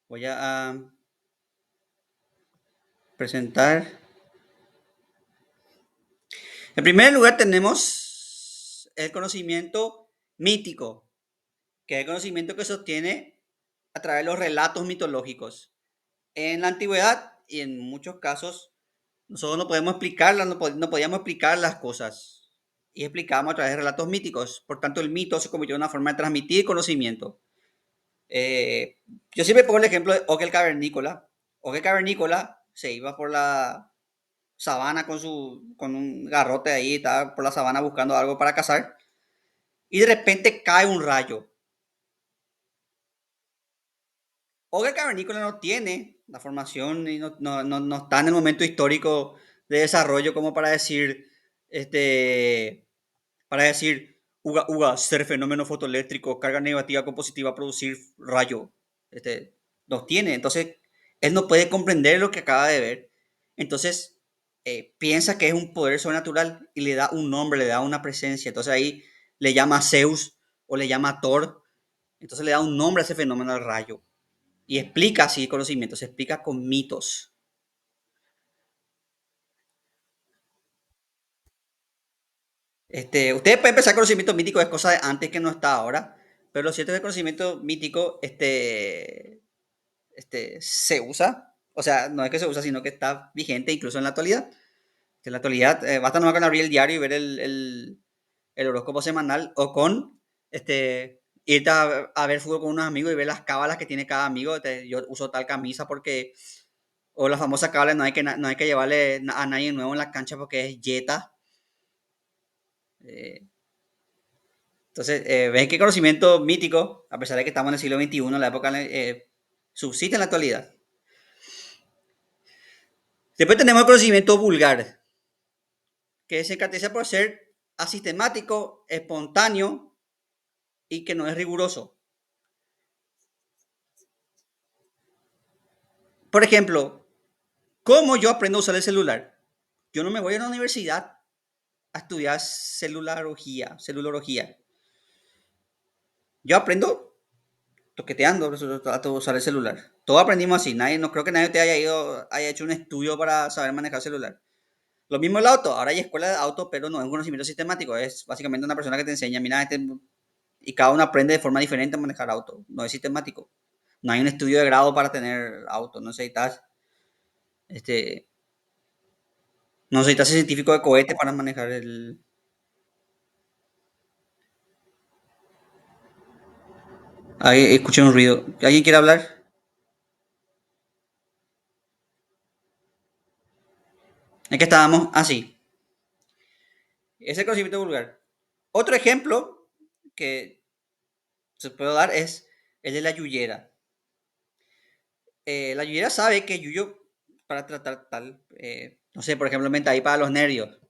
Voy a presentar. En primer lugar tenemos el conocimiento mítico, que es el conocimiento que sostiene a través de los relatos mitológicos. En la antigüedad y en muchos casos nosotros no podemos explicarlas, no podíamos explicar las cosas y explicábamos a través de relatos míticos. Por tanto, el mito se convirtió en una forma de transmitir conocimiento. Eh, yo siempre pongo el ejemplo de Oque el Cavernícola. Oque el Cavernícola se iba por la sabana con un garrote ahí, estaba por la sabana buscando algo para cazar y de repente cae un rayo. Oque el Cavernícola no tiene la formación y no está en el momento histórico de desarrollo como para decir, uga, uga, ser fenómeno fotoeléctrico, carga negativa con positiva, producir rayo. Los tiene. Entonces, él no puede comprender lo que acaba de ver. Entonces, piensa que es un poder sobrenatural y le da un nombre, le da una presencia. Entonces ahí le llama Zeus o le llama Thor. Entonces le da un nombre a ese fenómeno del rayo. Y explica así conocimientos, se explica con mitos. Ustedes pueden pensar que el conocimiento mítico es cosa de antes que no está ahora, pero lo cierto es que el conocimiento mítico se usa, o sea, no es que se usa, sino que está vigente incluso en la actualidad. En la actualidad, basta nomás con abrir el diario y ver el horóscopo semanal o con irte a ver fútbol con unos amigos y ver las cábalas que tiene cada amigo. Yo uso tal camisa porque, o la famosa cábala, no hay que llevarle a nadie nuevo en la cancha porque es yeta. Eh, Entonces, ven qué conocimiento mítico, a pesar de que estamos en el siglo XXI, la época subsiste en la actualidad. Después tenemos el conocimiento vulgar, que se caracteriza por ser asistemático, espontáneo y que no es riguroso. Por ejemplo, ¿cómo yo aprendo a usar el celular? Yo no me voy a la universidad a estudiar celulología. Yo aprendo toqueteando a usar el celular. Todos aprendimos así. Nadie, no creo que nadie te haya ido, haya hecho un estudio para saber manejar celular. Lo mismo el auto. Ahora hay escuela de auto, pero no es un conocimiento sistemático. Es básicamente una persona que te enseña, mira, y cada uno aprende de forma diferente a manejar auto. No es sistemático. No hay un estudio de grado para tener auto. Este, no necesitas ser científico de cohete para manejar el... Ahí escuché un ruido. ¿Alguien quiere hablar? ¿En qué estábamos? Ah, sí. Ese conocimiento vulgar. Otro ejemplo que se puede dar es el de la yuyera. La yuyera sabe que yuyo para tratar tal, no sé, por ejemplo, mentaí para los nervios.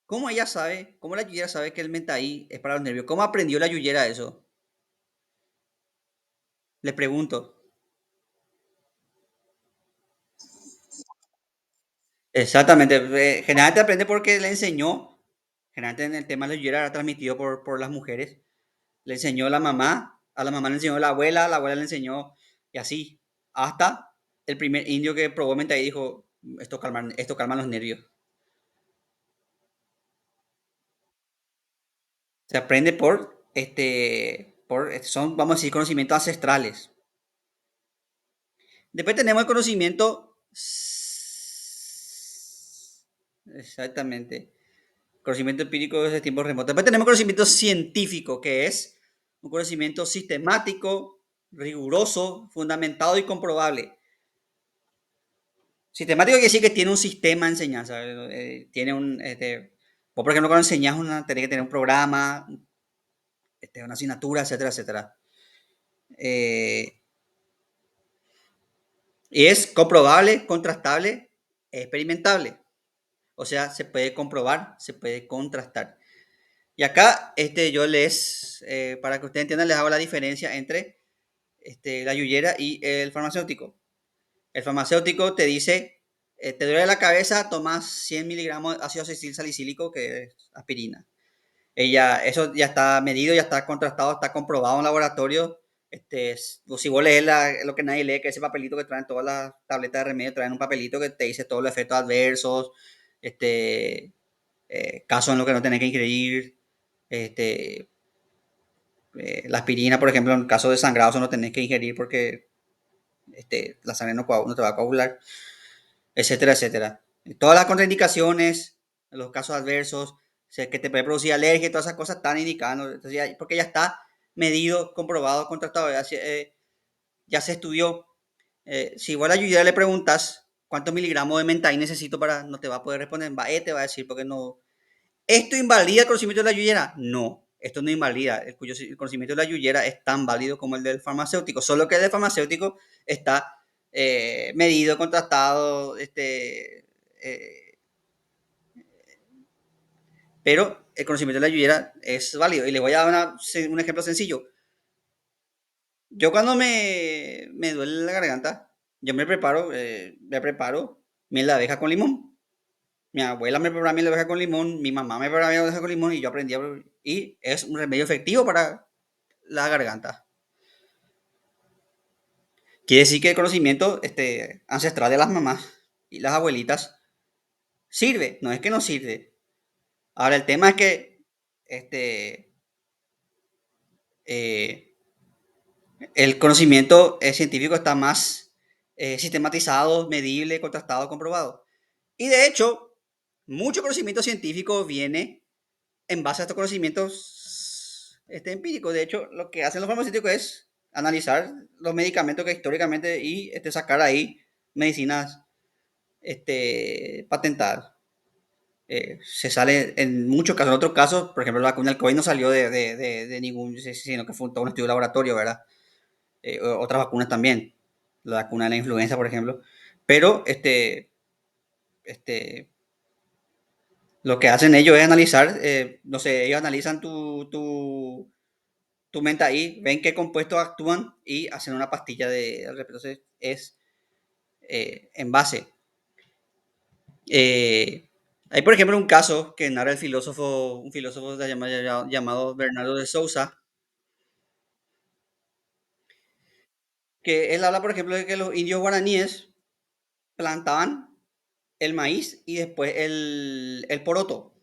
¿Cómo ella sabe, cómo la yuyera sabe que el mentaí es para los nervios? ¿Cómo aprendió la yuyera eso? Le pregunto. Exactamente. Generalmente aprende porque le enseñó. Generalmente en el tema de la yuyera era transmitido por las mujeres. Le enseñó la mamá, a la mamá le enseñó la abuela le enseñó, y así. Hasta el primer indio que probó mentaí dijo, esto calma los nervios. Se aprende son, vamos a decir, conocimientos ancestrales. Después tenemos el conocimiento, exactamente, conocimiento empírico desde tiempos remotos. Después tenemos conocimiento científico, que es un conocimiento sistemático, riguroso, fundamentado y comprobable. Sistemático quiere decir que tiene un sistema de enseñanza, tiene vos por ejemplo cuando enseñas tenés que tener un programa, una asignatura, etcétera, etcétera. Eh, Y es comprobable, contrastable, experimentable. O sea, se puede comprobar, se puede contrastar. Y acá yo para que ustedes entiendan, les hago la diferencia entre la yuyera y el farmacéutico. El farmacéutico te dice, te duele la cabeza, tomas 100 miligramos de ácido acetil salicílico, que es aspirina. Eso ya está medido, ya está contrastado, está comprobado en laboratorio. Si vos lees lo que nadie lee, que ese papelito que traen todas las tabletas de remedio, traen un papelito que te dice todos los efectos adversos, casos en los que no tenés que ingerir, este, la aspirina, por ejemplo, en caso de sangrado, eso no tenés que ingerir porque la sangre no te va a coagular, etcétera, etcétera. Todas las contraindicaciones, los casos adversos, que te puede producir alergia y todas esas cosas están indicadas, ¿no? Entonces porque ya está medido, comprobado, contrastado, ya se estudió. Si vos a la ayuda le preguntas cuántos miligramos de mentaí necesito para, no te va a poder responder, te va a decir porque no. ¿Esto invalida el conocimiento de la yuyera? No, esto no invalida. El conocimiento de la yuyera es tan válido como el del farmacéutico, solo que el del farmacéutico está medido, contrastado, eh, pero el conocimiento de la yuyera es válido. Y les voy a dar un ejemplo sencillo. Yo cuando me duele la garganta, yo me preparo miel de abeja con limón. Mi abuela me preparaba miel de abeja con limón, mi mamá me preparaba miel de abeja con limón y yo aprendí y es un remedio efectivo para la garganta. Quiere decir que el conocimiento ancestral de las mamás y las abuelitas sirve, no es que no sirve. Ahora el tema es que este, eh, el conocimiento científico está más sistematizado, medible, contrastado, comprobado. Y de hecho, mucho conocimiento científico viene en base a estos conocimientos empíricos. De hecho, lo que hacen los farmacéuticos es analizar los medicamentos que históricamente y sacar ahí medicinas patentadas. Se sale en muchos casos, en otros casos, por ejemplo, la vacuna del COVID no salió de ningún, sino que fue todo un estudio de laboratorio, ¿verdad? Otras vacunas también, la vacuna de la influenza, por ejemplo. Pero este, lo que hacen ellos es analizar, no sé, ellos analizan tu menta ahí, ven qué compuestos actúan y hacen una pastilla entonces es en base. Hay, por ejemplo, un caso que narra un filósofo llamado Bernardo de Sousa. que él habla, por ejemplo, de que los indios guaraníes plantaban el maíz y después el poroto.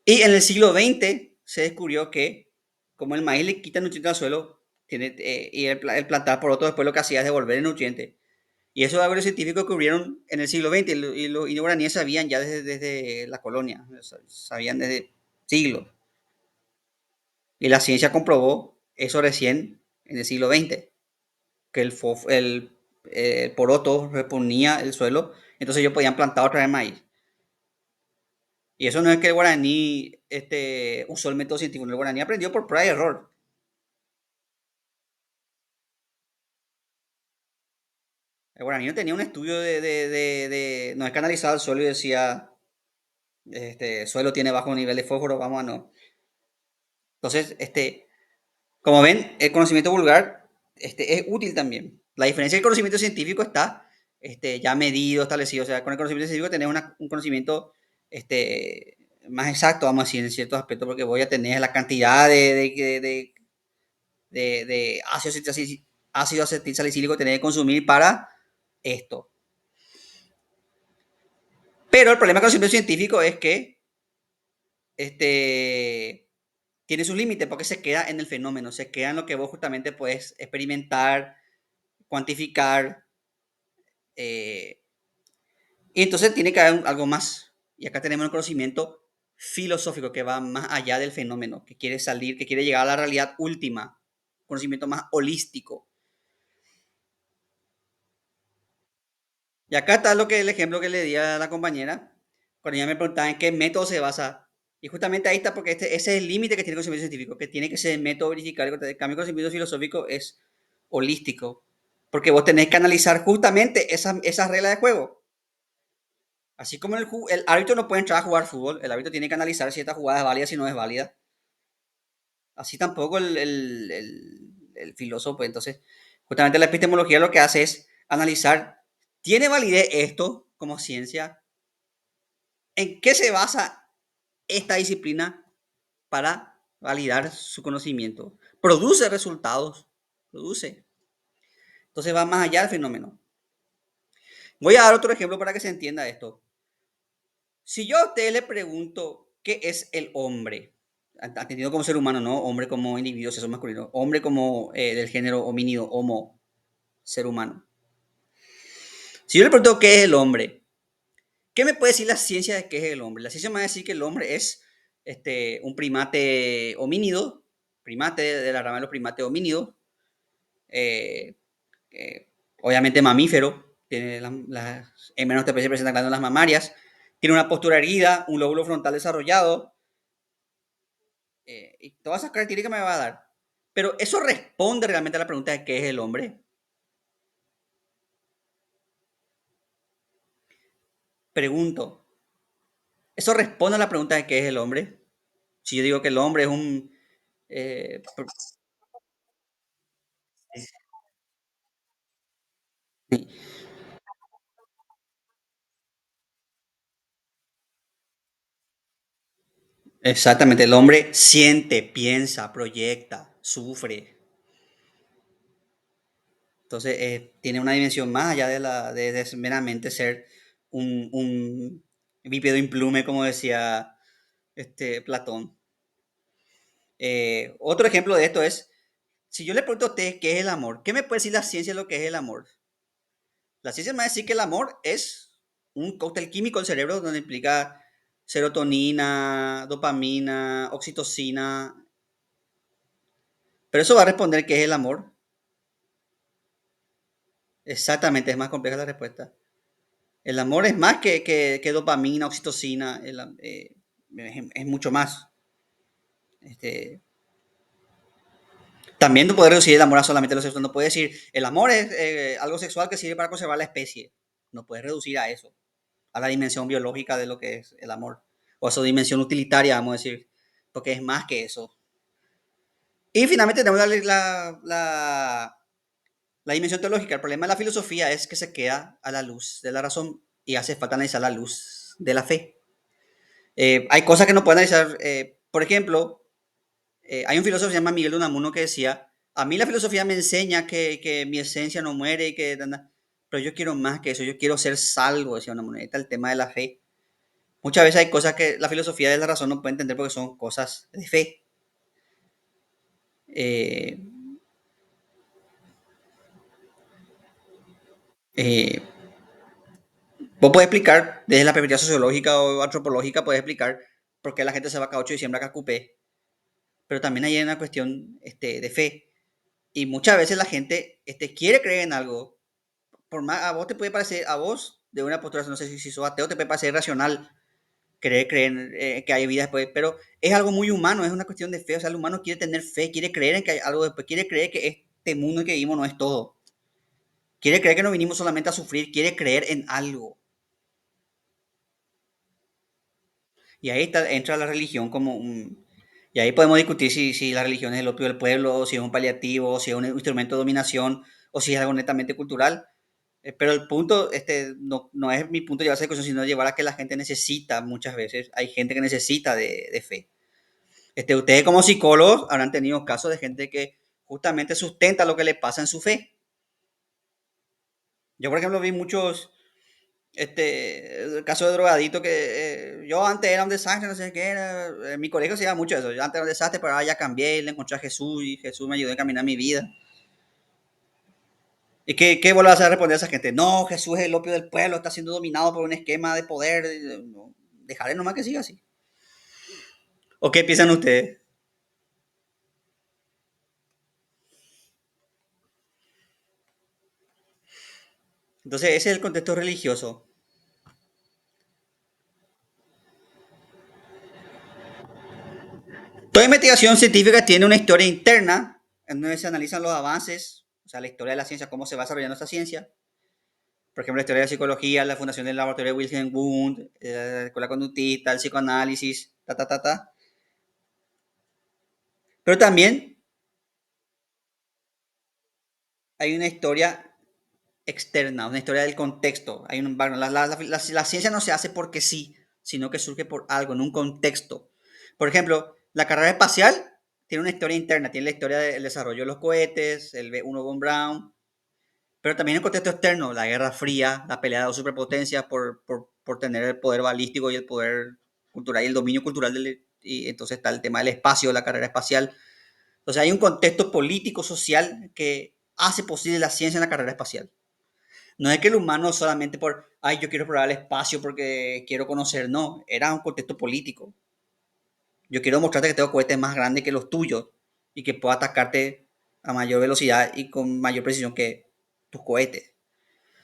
Y en el siglo XX se descubrió que como el maíz le quita nutrientes al suelo, y el plantar poroto después lo que hacía es devolver el nutriente. Y eso es algo que los científicos descubrieron en el siglo XX y los indios guaraníes sabían ya desde la colonia, sabían desde siglos. Y la ciencia comprobó eso recién en el siglo XX, que el poroto reponía el suelo, entonces ellos podían plantar otra vez maíz. Y eso no es que el guaraní usó el método científico, el guaraní aprendió por prueba y error. El guaraní no tenía un estudio no es que analizaba el suelo y decía, suelo tiene bajo nivel de fósforo, vamos a no. Entonces, como ven, el conocimiento vulgar es útil también. La diferencia del conocimiento científico está ya medido, establecido. O sea, con el conocimiento científico tenés un conocimiento este, más exacto, vamos a decir, en ciertos aspectos, porque voy a tener la cantidad de ácido acetil salicílico que tenés que consumir para esto. Pero el problema con el conocimiento científico es que este, tiene sus límites porque se queda en el fenómeno, se queda en lo que vos justamente puedes experimentar, cuantificar, eh, y entonces tiene que haber algo más. Y acá tenemos el conocimiento filosófico que va más allá del fenómeno, que quiere salir, que quiere llegar a la realidad última, conocimiento más holístico. Y acá está lo que el ejemplo que le di a la compañera, cuando ella me preguntaba en qué método se basa. Y justamente ahí está, porque ese es el límite que tiene el conocimiento científico, que tiene que ser el método verificable. En cambio, el conocimiento filosófico es holístico, porque vos tenés que analizar justamente esas reglas de juego. Así como el árbitro no puede entrar a jugar fútbol, el árbitro tiene que analizar si esta jugada es válida, si no es válida. Así tampoco el filósofo. Pues, entonces, justamente la epistemología lo que hace es analizar, ¿tiene validez esto como ciencia? ¿En qué se basa esta disciplina para validar su conocimiento? ¿Produce resultados? Produce. Entonces va más allá del fenómeno. Voy a dar otro ejemplo para que se entienda esto. Si yo a usted le pregunto qué es el hombre, entendido como ser humano, no hombre como individuo, sexo masculino, hombre como del género homínido, homo, ser humano. Si yo le pregunto qué es el hombre, ¿qué me puede decir la ciencia de qué es el hombre? La ciencia me va a decir que el hombre es un primate homínido, primate de la rama de los primates homínidos, eh, obviamente mamífero, tiene en menos especies presentan glándulas mamarias, tiene una postura erguida, un lóbulo frontal desarrollado, y todas esas características me va a dar. Pero eso responde realmente a la pregunta de qué es el hombre. Pregunto, ¿eso responde a la pregunta de qué es el hombre? Si yo digo que el hombre es un... eh, exactamente, el hombre siente, piensa, proyecta, sufre. Entonces, tiene una dimensión más allá de meramente ser un bípedo implume, como decía Platón. Otro ejemplo de esto es, si yo le pregunto a usted qué es el amor, ¿qué me puede decir la ciencia de lo que es el amor? La ciencia me va a decir que el amor es un cóctel químico del cerebro donde implica serotonina, dopamina, oxitocina. Pero eso va a responder qué es el amor. Exactamente, es más compleja la respuesta. El amor es más que dopamina, oxitocina, es mucho más. Este, también no puede reducir el amor a solamente lo sexual. No puede decir, el amor es algo sexual que sirve para conservar la especie. No puede reducir a eso, a la dimensión biológica de lo que es el amor. O a su dimensión utilitaria, vamos a decir, porque es más que eso. Y finalmente tenemos la dimensión teológica. El problema de la filosofía es que se queda a la luz de la razón y hace falta analizar la luz de la fe. Hay cosas que no pueden analizar. Por ejemplo, hay un filósofo que se llama Miguel de Unamuno que decía A mí la filosofía me enseña que mi esencia no muere y que... Pero yo quiero más que eso, yo quiero ser salvo, decía una moneda. El tema de la fe. Muchas veces hay cosas que la filosofía de la razón no puede entender porque son cosas de fe. Eh, eh, Vos podés explicar, desde la perspectiva sociológica o antropológica, podés explicar por qué la gente se va cada 8 de diciembre a Cacupé, pero también hay una cuestión de fe. Y muchas veces la gente quiere creer en algo. Por más, a vos te puede parecer, a vos, de una postura, no sé si sos ateo, te puede parecer racional creer que hay vida después, pero es algo muy humano, es una cuestión de fe. O sea, el humano quiere tener fe, quiere creer en que hay algo después, quiere creer que este mundo en que vivimos no es todo. Quiere creer que no vinimos solamente a sufrir, quiere creer en algo. Y ahí entra la religión como un... Y ahí podemos discutir si la religión es el opio del pueblo, si es un paliativo, si es un instrumento de dominación, o si es algo netamente cultural. Pero el punto no es mi punto de llevar esa discusión, sino llevar a que la gente necesita muchas veces. Hay gente que necesita de fe. Ustedes como psicólogos habrán tenido casos de gente que justamente sustenta lo que le pasa en su fe. Yo, por ejemplo, vi muchos casos de drogadito que yo antes era un desastre, no sé qué era. En mi colegio se llama mucho eso. Yo antes era un desastre, pero ahora ya cambié, le encontré a Jesús y Jesús me ayudó a caminar mi vida. ¿Y qué vos le vas a responder a esa gente? No, Jesús es el opio del pueblo, está siendo dominado por un esquema de poder. No, dejaré nomás que siga así. ¿O qué piensan ustedes? Entonces, ese es el contexto religioso. Toda investigación científica tiene una historia interna en donde se analizan los avances, o sea, la historia de la ciencia, cómo se va desarrollando esta ciencia. Por ejemplo, la historia de la psicología, la fundación del laboratorio de Wilhelm Wundt, la escuela conductista, el psicoanálisis, ta, ta, ta, ta. Pero también hay una historia externa, una historia del contexto. Hay la ciencia no se hace porque sí, sino que surge por algo, en un contexto. Por ejemplo, la carrera espacial tiene una historia interna, tiene la historia del desarrollo de los cohetes, el B-1 von Braun, pero también el contexto externo, la Guerra Fría, la pelea de dos superpotencias por tener el poder balístico y el poder cultural y el dominio cultural. Y entonces está el tema del espacio, la carrera espacial. Entonces hay un contexto político, social, que hace posible la ciencia en la carrera espacial. No es que el humano solamente por, ay, yo quiero probar el espacio porque quiero conocer, no, era un contexto político. Yo quiero mostrarte que tengo cohetes más grandes que los tuyos y que puedo atacarte a mayor velocidad y con mayor precisión que tus cohetes.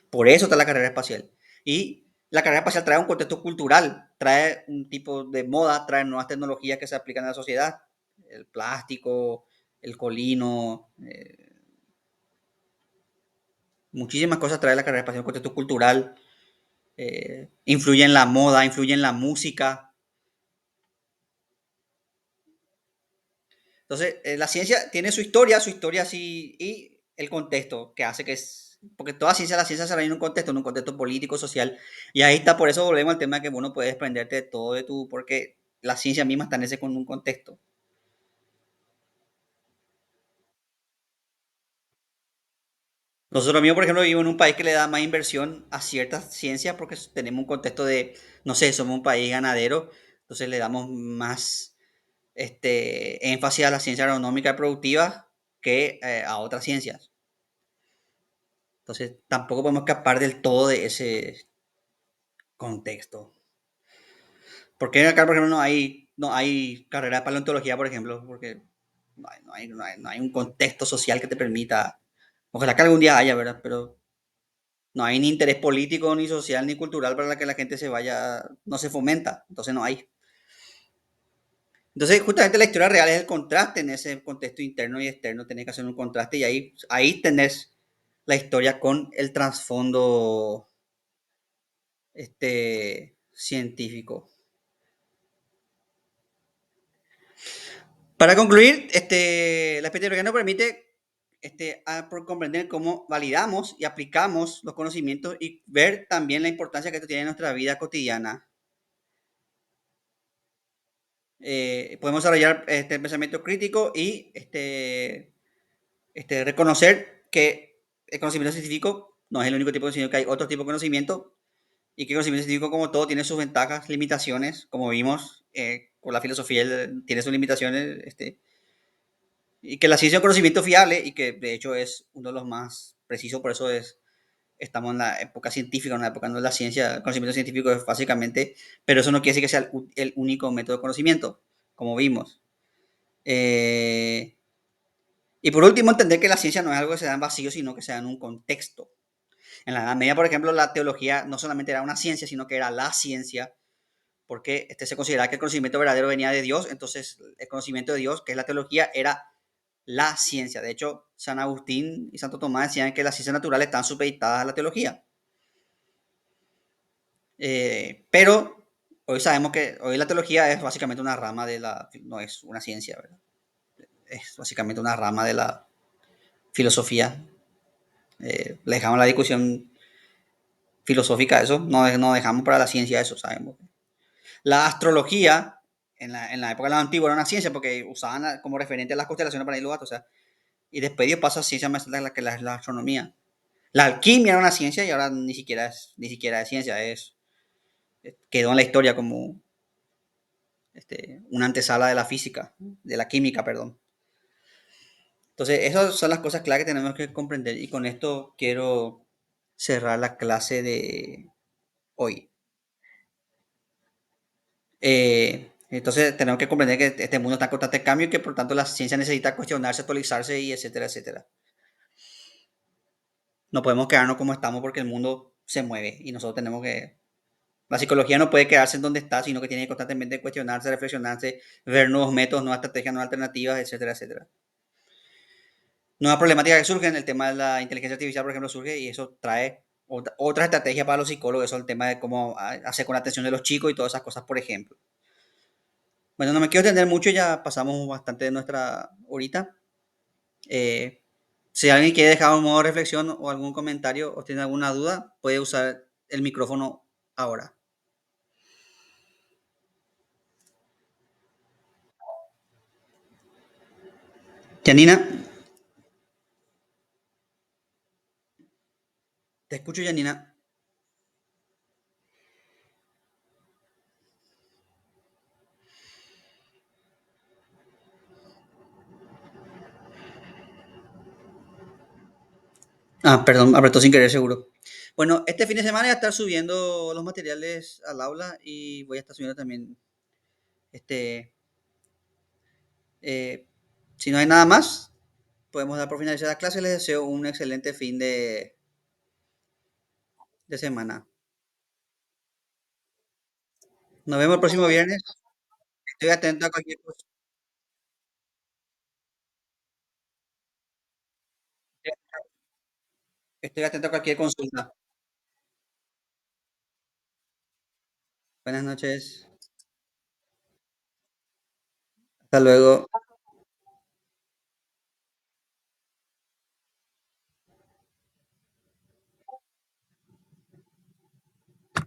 Por eso está la carrera espacial. Y la carrera espacial trae un contexto cultural, trae un tipo de moda, trae nuevas tecnologías que se aplican a la sociedad. El plástico, el colino, muchísimas cosas trae la carrera espacial, un contexto cultural, influye en la moda, influye en la música. Entonces, la ciencia tiene su historia así, y el contexto que hace que es, porque toda ciencia, la ciencia se realiza en un contexto político, social, y ahí está, por eso volvemos al tema de que uno puede desprenderte de todo de tu, porque la ciencia misma está en ese con un contexto. Nosotros mismos, por ejemplo, vivimos en un país que le da más inversión a ciertas ciencias porque tenemos un contexto de, no sé, somos un país ganadero, entonces le damos más énfasis a la ciencia agronómica y productiva que a otras ciencias. Entonces, tampoco podemos escapar del todo de ese contexto. ¿Por qué acá, por ejemplo, no hay carrera de paleontología, por ejemplo? Porque no hay un contexto social que te permita. Ojalá que algún día haya, ¿verdad? Pero no hay ni interés político, ni social, ni cultural para que la gente se vaya, no se fomenta. Entonces no hay. Entonces, justamente la historia real es el contraste en ese contexto interno y externo. Tenés que hacer un contraste y ahí tenés la historia con el trasfondo científico. Para concluir, la epidemiología nos permite por comprender cómo validamos y aplicamos los conocimientos y ver también la importancia que esto tiene en nuestra vida cotidiana. Podemos desarrollar pensamiento crítico y reconocer que el conocimiento científico no es el único tipo de conocimiento, que hay otro tipo de conocimiento y que el conocimiento científico, como todo, tiene sus ventajas, limitaciones, como vimos, con la filosofía tiene sus limitaciones, y que la ciencia es un conocimiento fiable y que de hecho es uno de los más precisos, por eso estamos en la época científica, en una época donde la ciencia, el conocimiento científico es básicamente, pero eso no quiere decir que sea el único método de conocimiento, como vimos. Eh, y por último, entender que la ciencia no es algo que se da en vacío, sino que se da en un contexto. En la Edad Media, por ejemplo, la teología no solamente era una ciencia, sino que era la ciencia, porque se consideraba que el conocimiento verdadero venía de Dios, entonces el conocimiento de Dios, que es la teología, era la ciencia. De hecho, San Agustín y Santo Tomás decían que las ciencias naturales están supeditadas a la teología. Pero hoy sabemos que hoy la teología es básicamente una rama de la, no es una ciencia, ¿verdad? Es básicamente una rama de la filosofía. Le dejamos la discusión filosófica eso, no dejamos para la ciencia eso, sabemos. La astrología, en la época de la antigua, era una ciencia porque usaban como referente las constelaciones para ir los datos, o sea, y después dio paso a ciencia más la que la astronomía. La alquimia era una ciencia y ahora ni siquiera es ciencia, quedó en la historia como una antesala de la física, de la química, perdón. Entonces, esas son las cosas claras que tenemos que comprender y con esto quiero cerrar la clase de hoy. Entonces, tenemos que comprender que este mundo está en constante cambio y que por tanto la ciencia necesita cuestionarse, actualizarse y etcétera, etcétera. No podemos quedarnos como estamos porque el mundo se mueve y nosotros tenemos que... La psicología no puede quedarse en donde está, sino que tiene que constantemente cuestionarse, reflexionarse, ver nuevos métodos, nuevas estrategias, nuevas alternativas, etcétera, etcétera. Nuevas problemáticas que surgen, el tema de la inteligencia artificial, por ejemplo, surge y eso trae otra estrategia para los psicólogos, eso es el tema de cómo hacer con la atención de los chicos y todas esas cosas, por ejemplo. Bueno, no me quiero extender mucho, ya pasamos bastante de nuestra horita. Eh, si alguien quiere dejar un modo de reflexión o algún comentario o tiene alguna duda, puede usar el micrófono ahora. Janina, te escucho, Janina. Ah, perdón, apretó sin querer, seguro. Bueno, este fin de semana voy a estar subiendo los materiales al aula y voy a estar subiendo también, este, eh, si no hay nada más, podemos dar por finalizar la clase. Les deseo un excelente fin de semana. Nos vemos el próximo viernes. Estoy atento a cualquier cosa. Estoy atento a cualquier consulta. Buenas noches. Hasta luego.